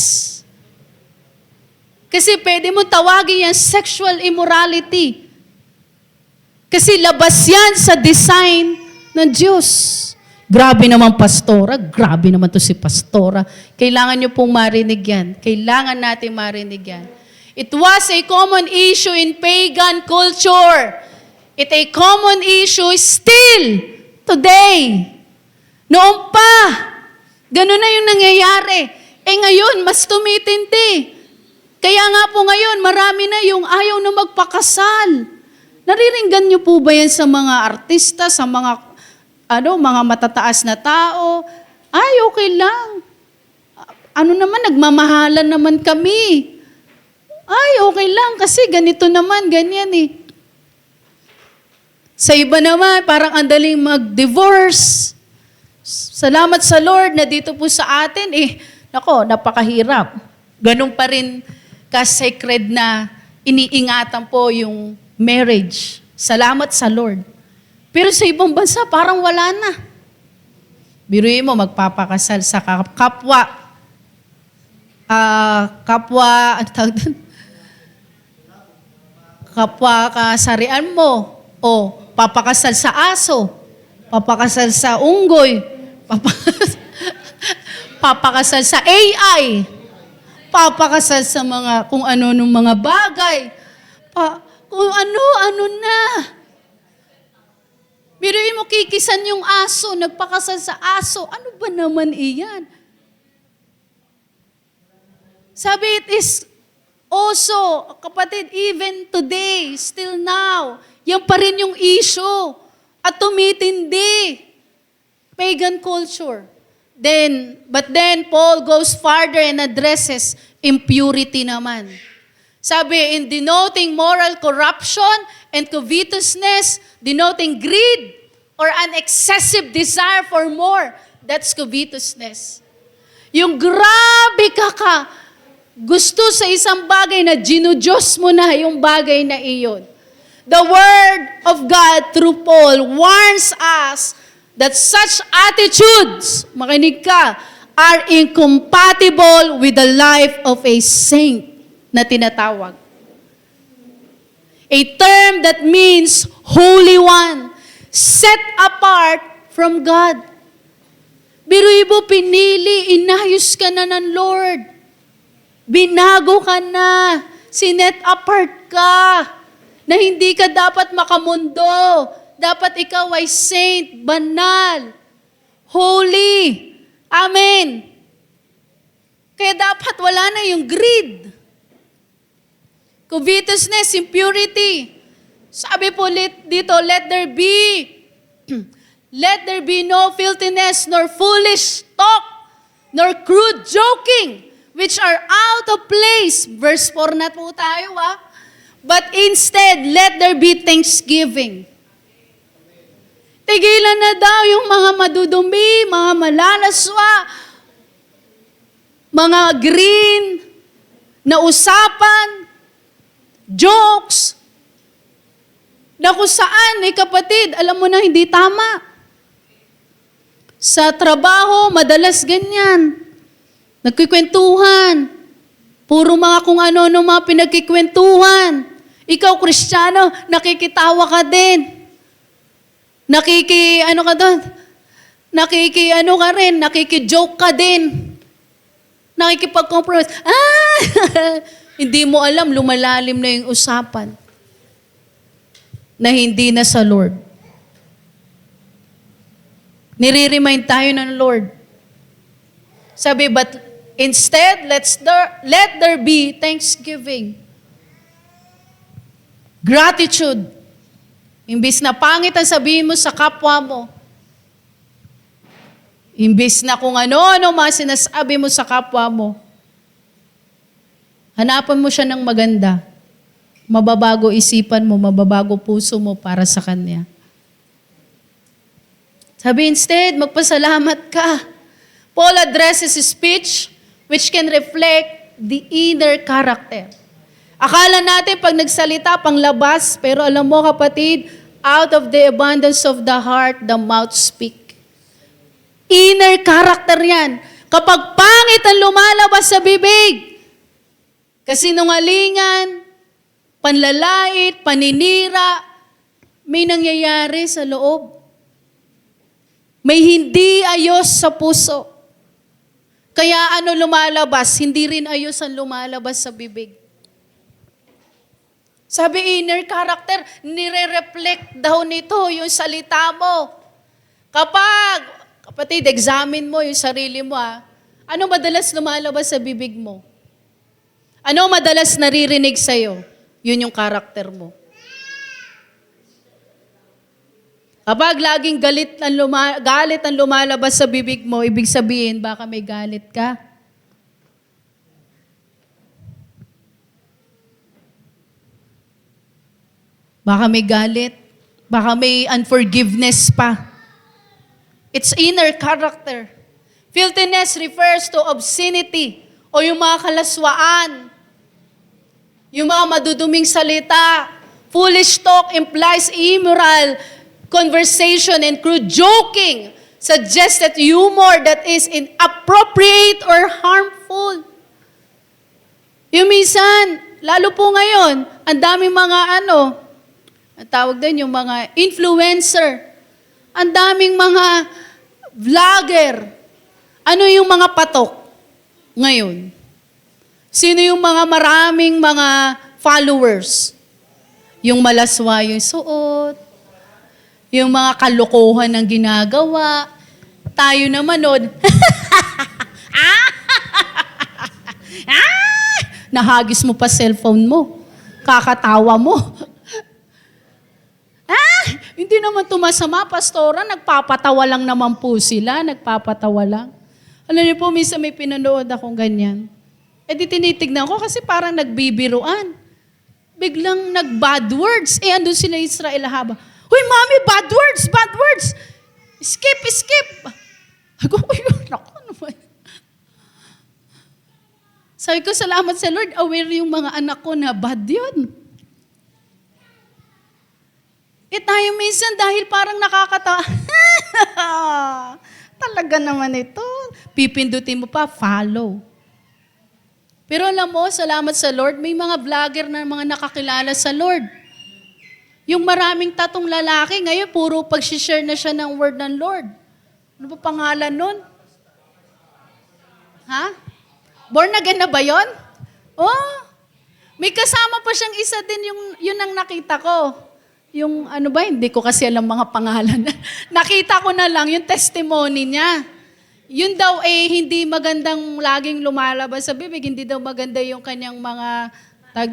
Kasi pwede mo tawagin yan sexual immorality. Kasi labas yan sa design ng Diyos. Grabe naman, pastora. Grabe naman to si pastora. Kailangan nyo pong marinig yan. Kailangan natin marinig yan. It was a common issue in pagan culture. It's a common issue still today. Noon pa, ganun na yung nangyayari. Ngayon, mas tumitindi. Kaya nga po ngayon, marami na yung ayaw na magpakasal. Nariringgan niyo po ba yan sa mga artista, sa mga mga matataas na tao? Ay, okay lang. Nagmamahalan naman kami. Ay, okay lang kasi ganito naman, ganyan eh. Sa iba naman, parang andaling mag-divorce. Salamat sa Lord na dito po sa atin napakahirap. Ganun pa rin ka-sacred na iniingatan po yung marriage. Salamat sa Lord. Pero sa ibang bansa, parang wala na. Biruin mo, magpapakasal sa kapwa, kapwa kasarian mo, o papakasal sa aso, papakasal sa unggoy, papakasal sa AI, papakasal sa mga kung ano nung mga bagay, kung ano na. Biruin mo, kikisan yung aso, nagpakasal sa aso. Ano ba naman iyan? Sabi, it is also, kapatid, even today, still now, yan pa rin yung issue. At tumitindi. Pagan culture. But then, Paul goes farther and addresses impurity naman. Sabi, in denoting moral corruption and covetousness, denoting greed or an excessive desire for more, that's covetousness. Yung grabe ka, gusto sa isang bagay na ginudiyos mo na yung bagay na iyon. The Word of God through Paul warns us that such attitudes, makinig ka, are incompatible with the life of a saint na tinatawag. A term that means holy one, set apart from God. Biruin mo, pinili, inayos ka na ng Lord. Binago ka na, sinet apart ka, na hindi ka dapat makamundo. Dapat ikaw ay saint, banal, holy. Amen. Kaya dapat wala na yung greed. Covetousness, impurity. Sabi po dito, let there be no filthiness, nor foolish talk, nor crude joking, which are out of place. Verse 4 na po tayo, But instead, let there be thanksgiving. Tigilan na daw yung mga madudumi, mga malalaswa, mga green na usapan, jokes, na kung saan, kapatid, alam mo na hindi tama. Sa trabaho, madalas ganyan. Nagkikwentuhan. Puro mga kung ano-ano mga pinagkikwentuhan. Ikaw, Kristiyano, nakikitawa ka din. Nakikijoke ka din. Nakikipag-compromise. Hindi mo alam, lumalalim na yung usapan. Na hindi na sa Lord. Nire-remind tayo ng Lord. Sabi, but instead, let there be thanksgiving. Gratitude. Imbis na pangit ang sabihin mo sa kapwa mo. Imbis na kung ano-ano mga sinasabi mo sa kapwa mo. Hanapan mo siya ng maganda. Mababago isipan mo, mababago puso mo para sa Kanya. Sabi instead, magpasalamat ka. Paul addresses his speech which can reflect the inner character. Akala natin pag nagsalita, panglabas, pero alam mo kapatid, out of the abundance of the heart, the mouth speak. Inner character yan. Kapag pangit ang lumalabas sa bibig, kasinungalingan, panlalait, paninira, may nangyayari sa loob. May hindi ayos sa puso. Kaya ano lumalabas, hindi rin ayos ang lumalabas sa bibig. Sabi, inner character, nire-reflect daw nito yung salita mo. Kapatid, examine mo yung sarili mo. Ano madalas lumalabas sa bibig mo? Ano madalas naririnig sa'yo? Yun yung character mo. Kapag laging galit ang lumalabas sa bibig mo, ibig sabihin, baka may galit ka. Baka may galit. Baka may unforgiveness pa. It's inner character. Filthiness refers to obscenity o yung mga kalaswaan. Yung mga maduduming salita. Foolish talk implies immoral conversation and crude joking suggests that humor that is inappropriate or harmful. Yung minsan, lalo po ngayon, ang daming mga ang tawag din yung mga influencer, ang daming mga vlogger. Ano yung mga patok ngayon? Sino yung mga maraming mga followers? Yung malaswa yung suot, yung mga kalokohan ng ginagawa. Tayo naman nahagis mo pa cellphone mo. Kakatawa mo. Hindi naman tumasama, pastora. Nagpapatawa lang naman po sila. Nagpapatawa lang. Alam niyo po, minsan may pinanood akong ganyan. Di tinitignan ko kasi parang nagbibiruan. Biglang nag-bad words. Andun sila Israel haba. Huy, mami, bad words, bad words. Skip, skip. Ako, naku, ano ba? Sabi ko, salamat sa Lord, aware yung mga anak ko na bad yun. Tayo minsan dahil parang nakakatawa. Talaga naman ito. Pipindutin mo pa, follow. Pero alam mo, salamat sa Lord, may mga vlogger na mga nakakilala sa Lord. Yung maraming tatong lalaki, ngayon puro pag-share na siya ng word ng Lord. Ano ba pangalan nun? Ha? Born again na ba yun? May kasama pa siyang isa din, yun ang nakita ko. Yung ano ba, hindi ko kasi alam mga pangalan. Nakita ko na lang yung testimony niya. Yun daw hindi magandang laging lumalabas sa bibig, hindi daw maganda yung kanyang mga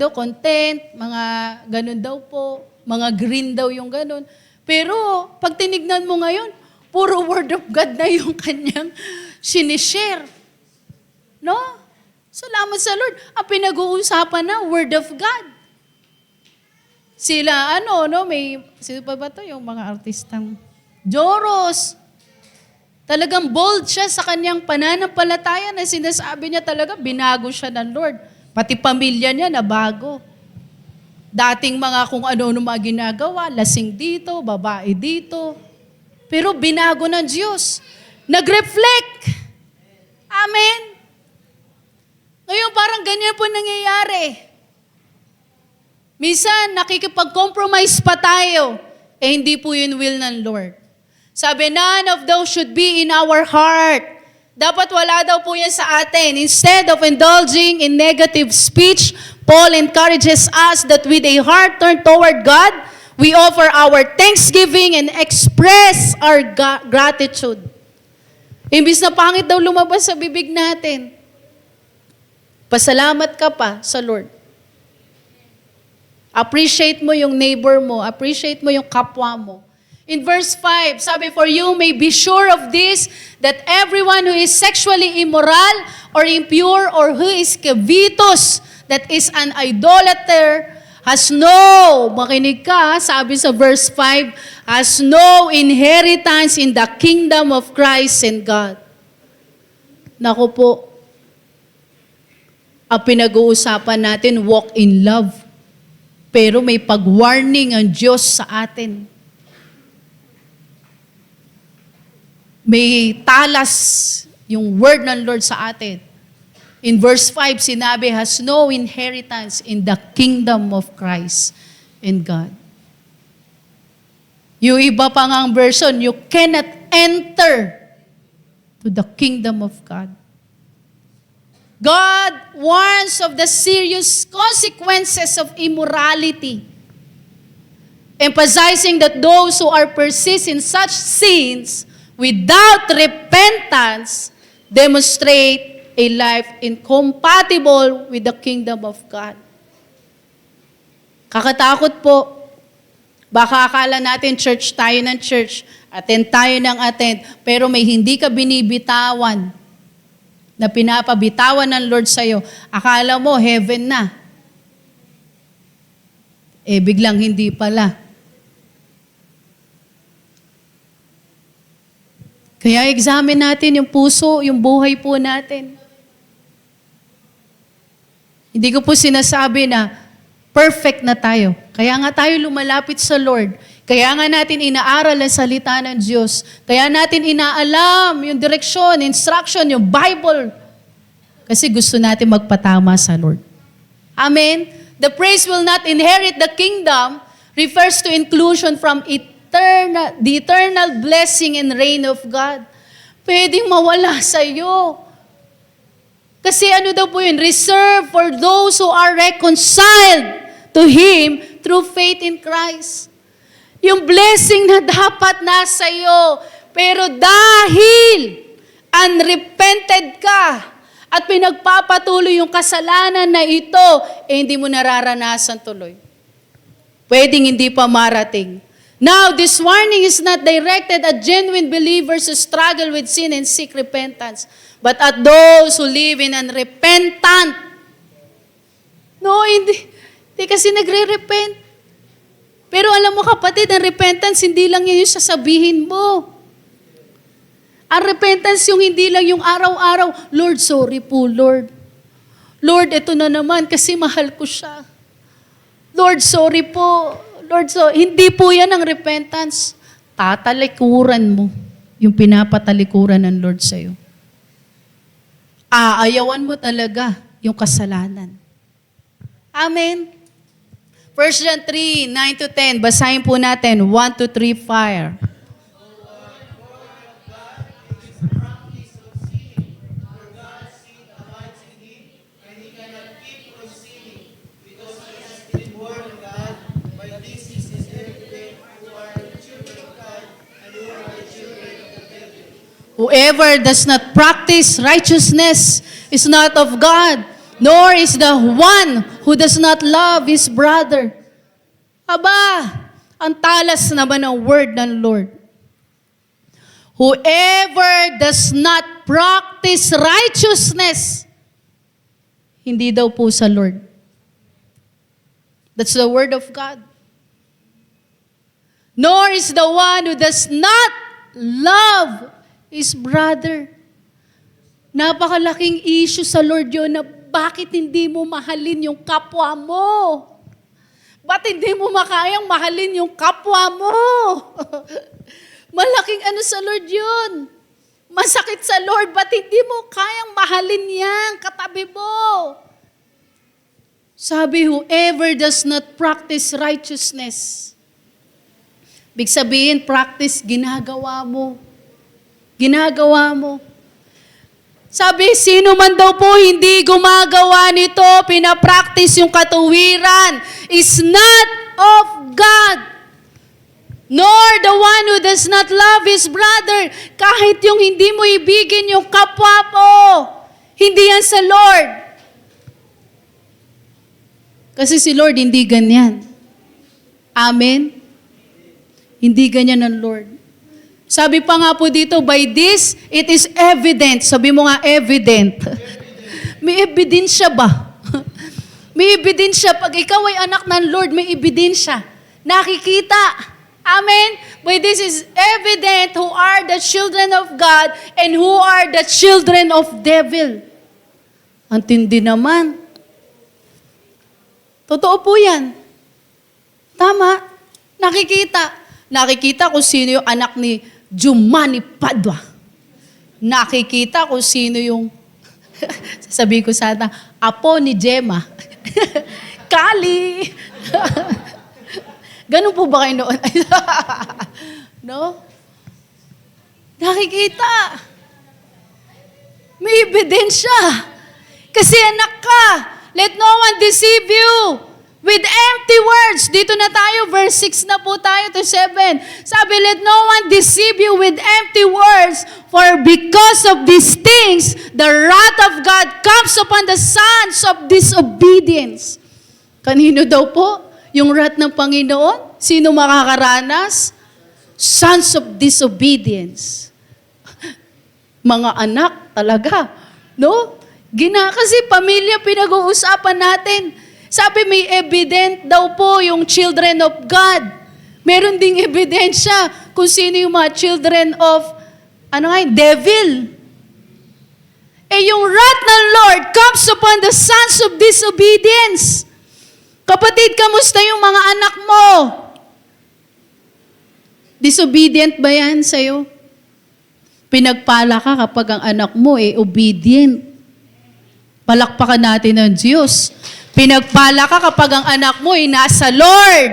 content, mga ganun daw po, mga green daw yung ganun. Pero pag tinignan mo ngayon, puro word of God na yung kanyang sinishare. No? Salamat sa Lord. Ang pinag-uusapan na, word of God. Sila, sino pa ba to? Yung mga artistang Joros. Talagang bold siya sa kanyang pananampalataya na sinasabi niya talaga, binago siya ng Lord. Pati pamilya niya na bago. Dating mga kung ano-ano mga ginagawa, lasing dito, babae dito. Pero binago ng Diyos. Nag-reflect. Amen. Ngayon parang ganyan po nangyayari. Minsan, nakikipag-compromise pa tayo. Hindi po yun will ng Lord. Sabi, none of those should be in our heart. Dapat wala daw po yan sa atin. Instead of indulging in negative speech, Paul encourages us that with a heart turned toward God, we offer our thanksgiving and express our gratitude. Imbis na pangit daw lumabas sa bibig natin, pasalamat ka pa sa Lord. Appreciate mo yung neighbor mo. Appreciate mo yung kapwa mo. In verse 5, sabi, for you may be sure of this, that everyone who is sexually immoral or impure or who is covetous, that is an idolater, has no, makinig ka, sabi sa verse 5, has no inheritance in the kingdom of Christ and God. Naku po, ang pinag-uusapan natin, walk in love. Pero may pag-warning ang Diyos sa atin. May talas yung word ng Lord sa atin. In verse 5, sinabi, has no inheritance in the kingdom of Christ and God. Yung iba pa nga ang version, you cannot enter to the kingdom of God. God warns of the serious consequences of immorality, emphasizing that those who are persist in such sins without repentance demonstrate a life incompatible with the kingdom of God. Kakatakot po. Baka akala natin church tayo ng church, attend tayo ng attend, pero may hindi ka binibitawan na pinapabitawan ng Lord sa'yo, akala mo heaven na. Biglang hindi pala. Kaya examine natin yung puso, yung buhay po natin. Hindi ko po sinasabi na perfect na tayo. Kaya nga tayo lumalapit sa Lord. Kaya nga natin inaaral ang salita ng Diyos. Kaya natin inaalam yung direksyon, instruction, yung Bible. Kasi gusto natin magpatama sa Lord. Amen? The praise will not inherit the kingdom refers to inclusion from the eternal blessing and reign of God. Pwedeng mawala sa iyo. Kasi ano daw po yun? Reserved for those who are reconciled to Him through faith in Christ. Yung blessing na dapat nasa iyo, pero dahil unrepented ka, at pinagpapatuloy yung kasalanan na ito, hindi mo nararanasan tuloy. Pwedeng hindi pa marating. Now, this warning is not directed at genuine believers who struggle with sin and seek repentance, but at those who live in unrepentant. No, hindi kasi nagre-repent. Pero alam mo kapatid, ang repentance, hindi lang yan yung sasabihin mo. Ang repentance yung hindi lang yung araw-araw, Lord, sorry po, Lord. Lord, ito na naman kasi mahal ko siya. Lord, sorry po. Lord, hindi po yan ang repentance. Tatalikuran mo yung pinapatalikuran ng Lord sa'yo. Aayawan mo talaga yung kasalanan. Amen. 1 John 3, 9-10. Basahin po natin. 1-3, fire. Whoever does not practice righteousness is not of God, nor is the one who does not love his brother. Aba, ang talas naman ng word ng Lord. Whoever does not practice righteousness, hindi daw po sa Lord. That's the word of God. Nor is the one who does not love his brother. Napakalaking issue sa Lord yun na bakit hindi mo mahalin yung kapwa mo? Ba't hindi mo makayang mahalin yung kapwa mo? Malaking ano sa Lord yun. Masakit sa Lord, ba't hindi mo kayang mahalin yan, katabi mo? Sabi, whoever does not practice righteousness. Big sabihin, practice, ginagawa mo. Ginagawa mo. Sabi, sino man daw po hindi gumagawa nito, pinapractice yung katuwiran, is not of God. Nor the one who does not love his brother. Kahit yung hindi mo ibigin yung kapwa mo, hindi yan sa Lord. Kasi si Lord hindi ganyan. Amen? Hindi ganyan ang Lord. Sabi pa nga po dito, by this, it is evident. Sabi mo nga, evident. May ebidensya ba? May ebidensya. Pag ikaw ay anak ng Lord, may ebidensya. Nakikita. Amen? By this is evident who are the children of God and who are the children of devil. Ang tindi naman. Totoo po yan. Tama. Nakikita. Nakikita kung sino yung anak ni Jumani Padua. Nakikita kung sino yung, sasabihin ko sana, apo ni Gemma. Kali! Ganun po ba kayo noon? No? Nakikita. May ebidensya. Kasi anak ka. Let no one deceive you with empty words. Dito na tayo, verse 6 na po tayo to 7. Sabi, let no one deceive you with empty words, for because of these things, the wrath of God comes upon the sons of disobedience. Kanino daw po? Yung wrath ng Panginoon? Sino makakaranas? Sons of disobedience. Mga anak talaga. No? Kasi pamilya pinag-uusapan natin. Sabi may evident daw po yung children of God. Meron ding ebidensya kung sino yung mga children of, devil. Yung wrath ng Lord comes upon the sons of disobedience. Kapatid, kamusta yung mga anak mo? Disobedient ba yan sa'yo? Pinagpala ka kapag ang anak mo obedient. Palakpakan natin ng Diyos. Pinagpala ka kapag ang anak mo nasa Lord.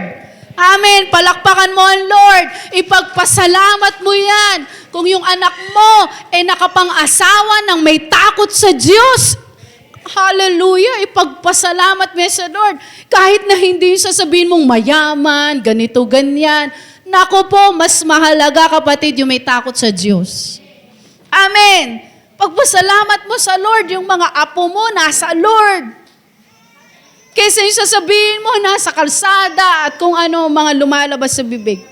Amen. Palakpakan mo ang Lord. Ipagpasalamat mo yan. Kung yung anak mo nakapang-asawa ng may takot sa Diyos. Hallelujah. Ipagpasalamat mo sa Lord. Kahit na hindi sasabihin mong mayaman, ganito, ganyan. Naku po, mas mahalaga kapatid yung may takot sa Diyos. Amen. Pagpasalamat mo sa Lord, yung mga apo mo nasa Lord. Kaysa yung sasabihin mo, nasa kalsada at kung ano mga lumalabas sa bibig.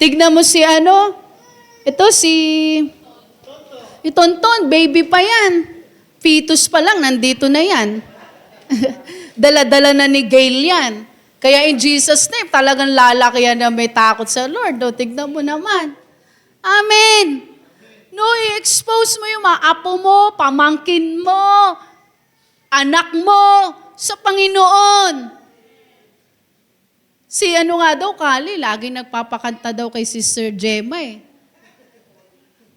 Tignan mo si Tonton, baby pa yan. Fetus pa lang, nandito na yan. Dala-dala na ni Gail yan. Kaya in Jesus' name, talagang lalaki yan na may takot sa Lord. O, tignan mo naman. Amen. No, i-expose mo yung mga apo mo, pamangkin mo, anak mo, sa Panginoon. Si Kali, lagi nagpapakanta daw kay Sister Gemma eh.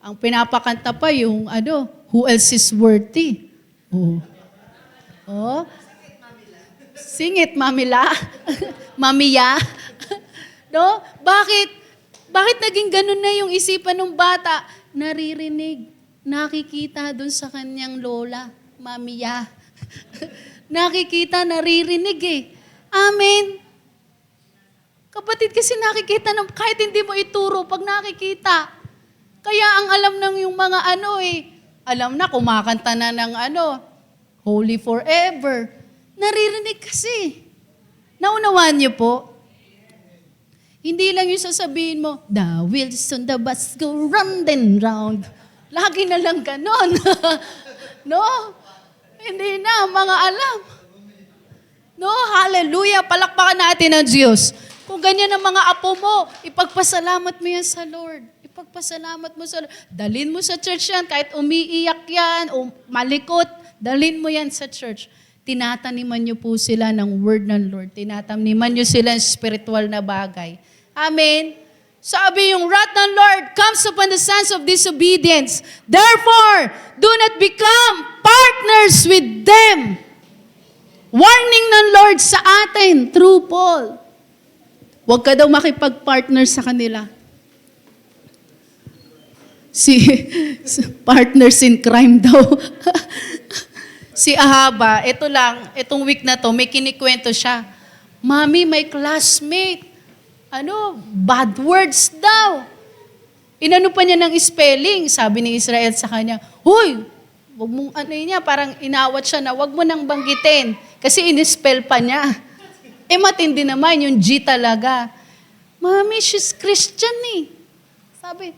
Ang pinapakanta pa yung who else is worthy? Oh. Sing it, Mamila. Mamiya. No? Bakit naging ganun na yung isipan ng bata? Naririnig, nakikita dun sa kanyang lola, Mamiya. Nakikita, naririnig eh. Amen. Kapatid, kasi nakikita, kahit hindi mo ituro, pag nakikita. Kaya ang alam ng yung mga alam na, kumakanta na ng Holy Forever. Naririnig kasi. Naunawaan niyo po? Hindi lang yung sasabihin mo, the wheels on the bus go round and round. Lagi na lang ganon. No? Hindi na, mga alam. No, hallelujah. Palakpakan natin ang Diyos. Kung ganyan ang mga apo mo, ipagpasalamat mo yan sa Lord. Ipagpasalamat mo sa Lord. Dalhin mo sa church yan, kahit umiiyak yan, o malikot, dalhin mo yan sa church. Tinataniman niyo po sila ng word ng Lord. Tinataniman niyo sila ng spiritual na bagay. Amen. Sabi yung wrath ng Lord comes upon the sons of disobedience. Therefore, do not become partners with them. Warning ng Lord sa atin through Paul. Huwag ka daw makipag-partner sa kanila. Partners in crime daw. Si Ahaba, itong week na to, may kinikwento siya. Mami, may classmate. Bad words daw. Inano pa niya ng spelling. Sabi ni Israel sa kanya, Hoy, wag mong parang inawat siya na wag mo nang banggitin. Kasi in-spell pa niya. Matindi naman, yung G talaga. Mami, she's Christian eh. Sabi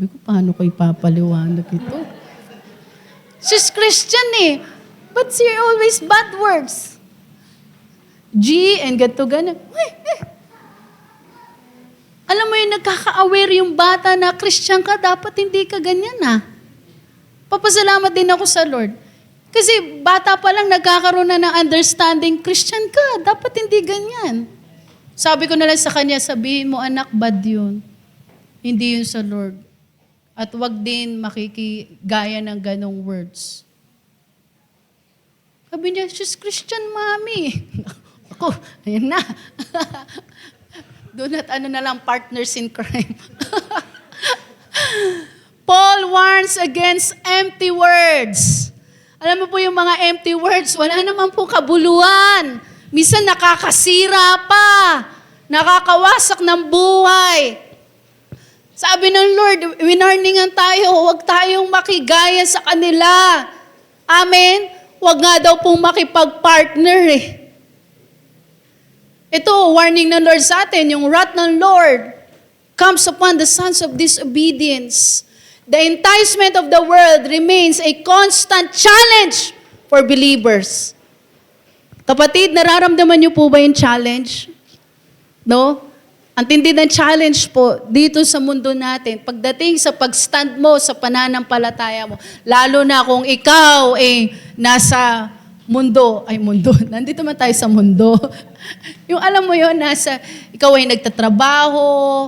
ko, paano ko ipapaliwanag ito? She's Christian eh. But she always bad words. G and gato gana. Alam mo yung nagkaka-aware yung bata na Christian ka, dapat hindi ka ganyan Papasalamat din ako sa Lord. Kasi bata pa lang nagkakaroon na ng understanding, Christian ka, dapat hindi ganyan. Sabi ko na lang sa kanya, sabihin mo anak, bad yun. Hindi yun sa Lord. At wag din makikigaya ng ganong words. Sabi niya, she's Christian, Mami. Ako, ayan na. Do not na lang, partners in crime. Paul warns against empty words. Alam mo po yung mga empty words, wala naman po kabuluhan. Minsan nakakasira pa. Nakakawasak ng buhay. Sabi ng Lord, winarningan tayo, huwag tayong makigaya sa kanila. Amen? Huwag nga daw pong makipag-partner Ito, warning ng Lord sa atin, yung wrath ng Lord comes upon the sons of disobedience. The enticement of the world remains a constant challenge for believers. Kapatid, nararamdaman niyo po ba yung challenge? No? Ang tindi ng challenge po dito sa mundo natin, pagdating sa pag-stand mo sa pananampalataya mo, lalo na kung ikaw nasa mundo, nandito man tayo sa mundo. Yung alam mo yun, ikaw ay nagtatrabaho,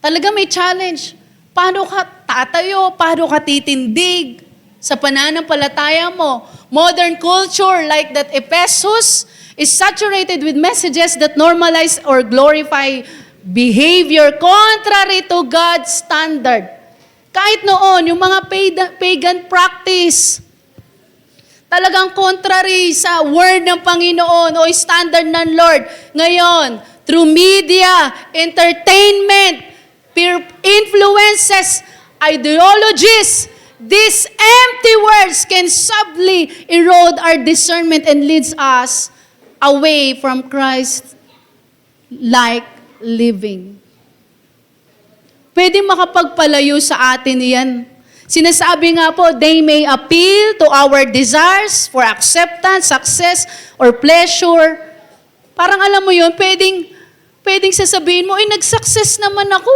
talaga may challenge. Paano ka tatayo? Paano ka titindig sa pananampalataya mo? Modern culture like that Ephesus is saturated with messages that normalize or glorify behavior contrary to God's standard. Kahit noon, yung mga pagan practice, talagang contrary sa word ng Panginoon o standard ng Lord. Ngayon, through media, entertainment, peer influences, ideologies, these empty words can subtly erode our discernment and leads us away from Christ-like living. Pwede makapagpalayo sa atin yan. Sinasabi nga po, they may appeal to our desires for acceptance, success, or pleasure. Parang alam mo yun, pwedeng sasabihin mo, nag-success naman ako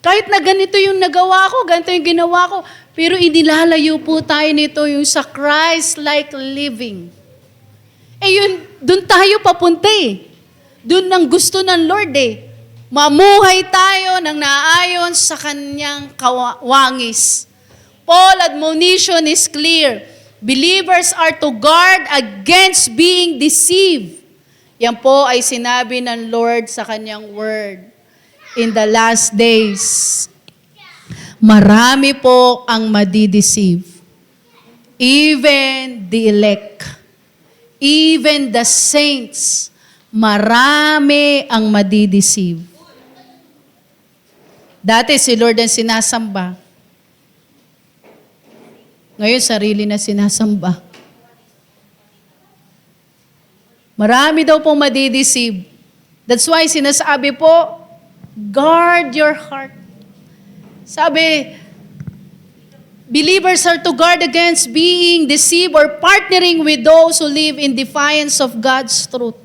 Kahit na ganito yung nagawa ko, ganito yung ginawa ko. Pero inilalayo po tayo nito yung sa Christ-like living. Yun, dun tayo papunta Dun ang gusto ng Lord Mamuhay tayo ng naayon sa kanyang kawangis. Paul's admonition is clear. Believers are to guard against being deceived. Yan po ay sinabi ng Lord sa kanyang word. In the last days, marami po ang madideceive. Even the elect. Even the saints. Marami ang madideceive. Dati si Lord ang sinasamba. Ngayon, sarili na sinasamba. Marami daw pong madideceive. That's why sinasabi po, guard your heart. Sabi, believers are to guard against being deceived or partnering with those who live in defiance of God's truth.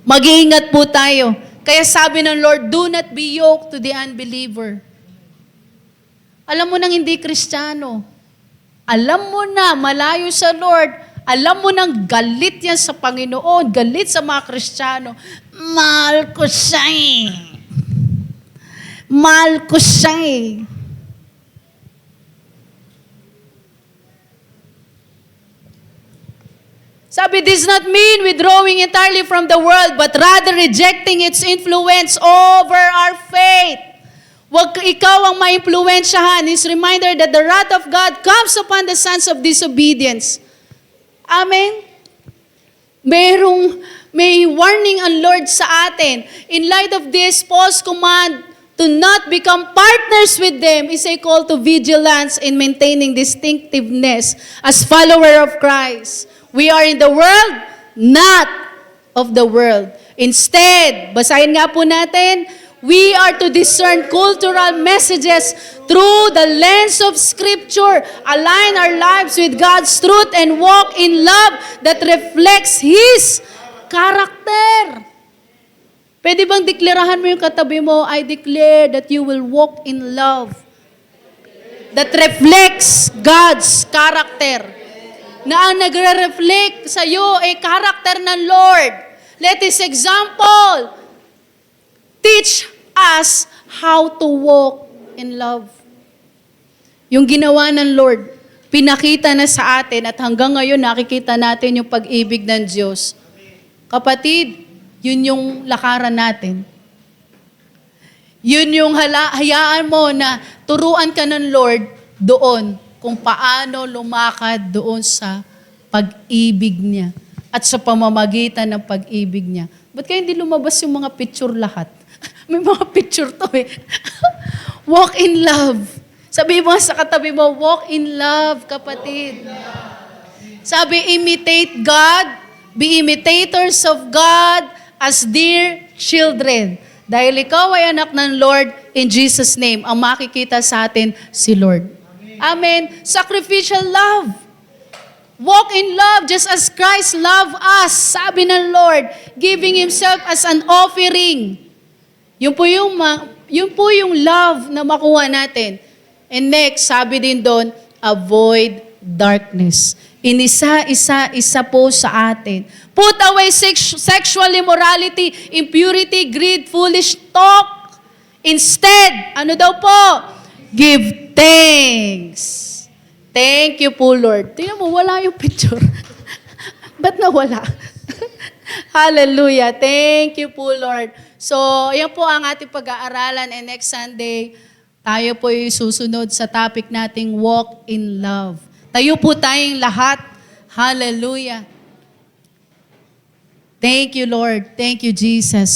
Mag-iingat po tayo. Kaya sabi ng Lord, do not be yoked to the unbeliever. Alam mo nang hindi Kristiyano. Alam mo na, malayo sa Lord. Alam mo nang galit yan sa Panginoon, galit sa mga Kristiyano. Mahal ko siya Mahal ko siya Sabi, this does not mean withdrawing entirely from the world, but rather rejecting its influence over our faith. Huwag ikaw ang maimpluwensyahan. His reminder that the wrath of God comes upon the sons of disobedience. Amen? May warning ang Lord sa atin. In light of this, Paul's command to not become partners with them is a call to vigilance in maintaining distinctiveness as follower of Christ. We are in the world, not of the world. Instead, basahin nga po natin, we are to discern cultural messages through the lens of Scripture, align our lives with God's truth, and walk in love that reflects His character. Pwede bang deklarahan mo yung katabi mo, I declare that you will walk in love that reflects God's character. Na ang nagre-reflect sa iyo ay character ng Lord. Let His example teach us how to walk in love. Yung ginawa ng Lord, pinakita na sa atin at hanggang ngayon nakikita natin yung pag-ibig ng Diyos. Kapatid, yun yung lakaran natin. Yun yung hayaan mo na turuan ka ng Lord doon kung paano lumakad doon sa pag-ibig niya at sa pamamagitan ng pag-ibig niya. Ba't kaya hindi lumabas yung mga picture lahat? May mga picture to Walk in love. Sabi mo sa katabi mo, walk in love, kapatid. Sabi, imitate God, be imitators of God as dear children. Dahil ikaw ay anak ng Lord, in Jesus' name, ang makikita sa atin si Lord. Amen. Sacrificial love. Walk in love just as Christ loved us. Sabi ng Lord, giving Himself as an offering. Yun po yung love na makuha natin. And next, sabi din doon, avoid darkness. Isa po sa atin. Put away sexual immorality, impurity, greed, foolish talk. Instead, ano daw po? Give thanks. Thank you po, Lord. Tingnan mo, wala yung picture. Ba't nawala? Hallelujah. Thank you po, Lord. So, yan po ang ating pag-aaralan. And next Sunday, tayo po yung susunod sa topic nating walk in love. Tayo po tayong lahat. Hallelujah. Thank you, Lord. Thank you, Jesus.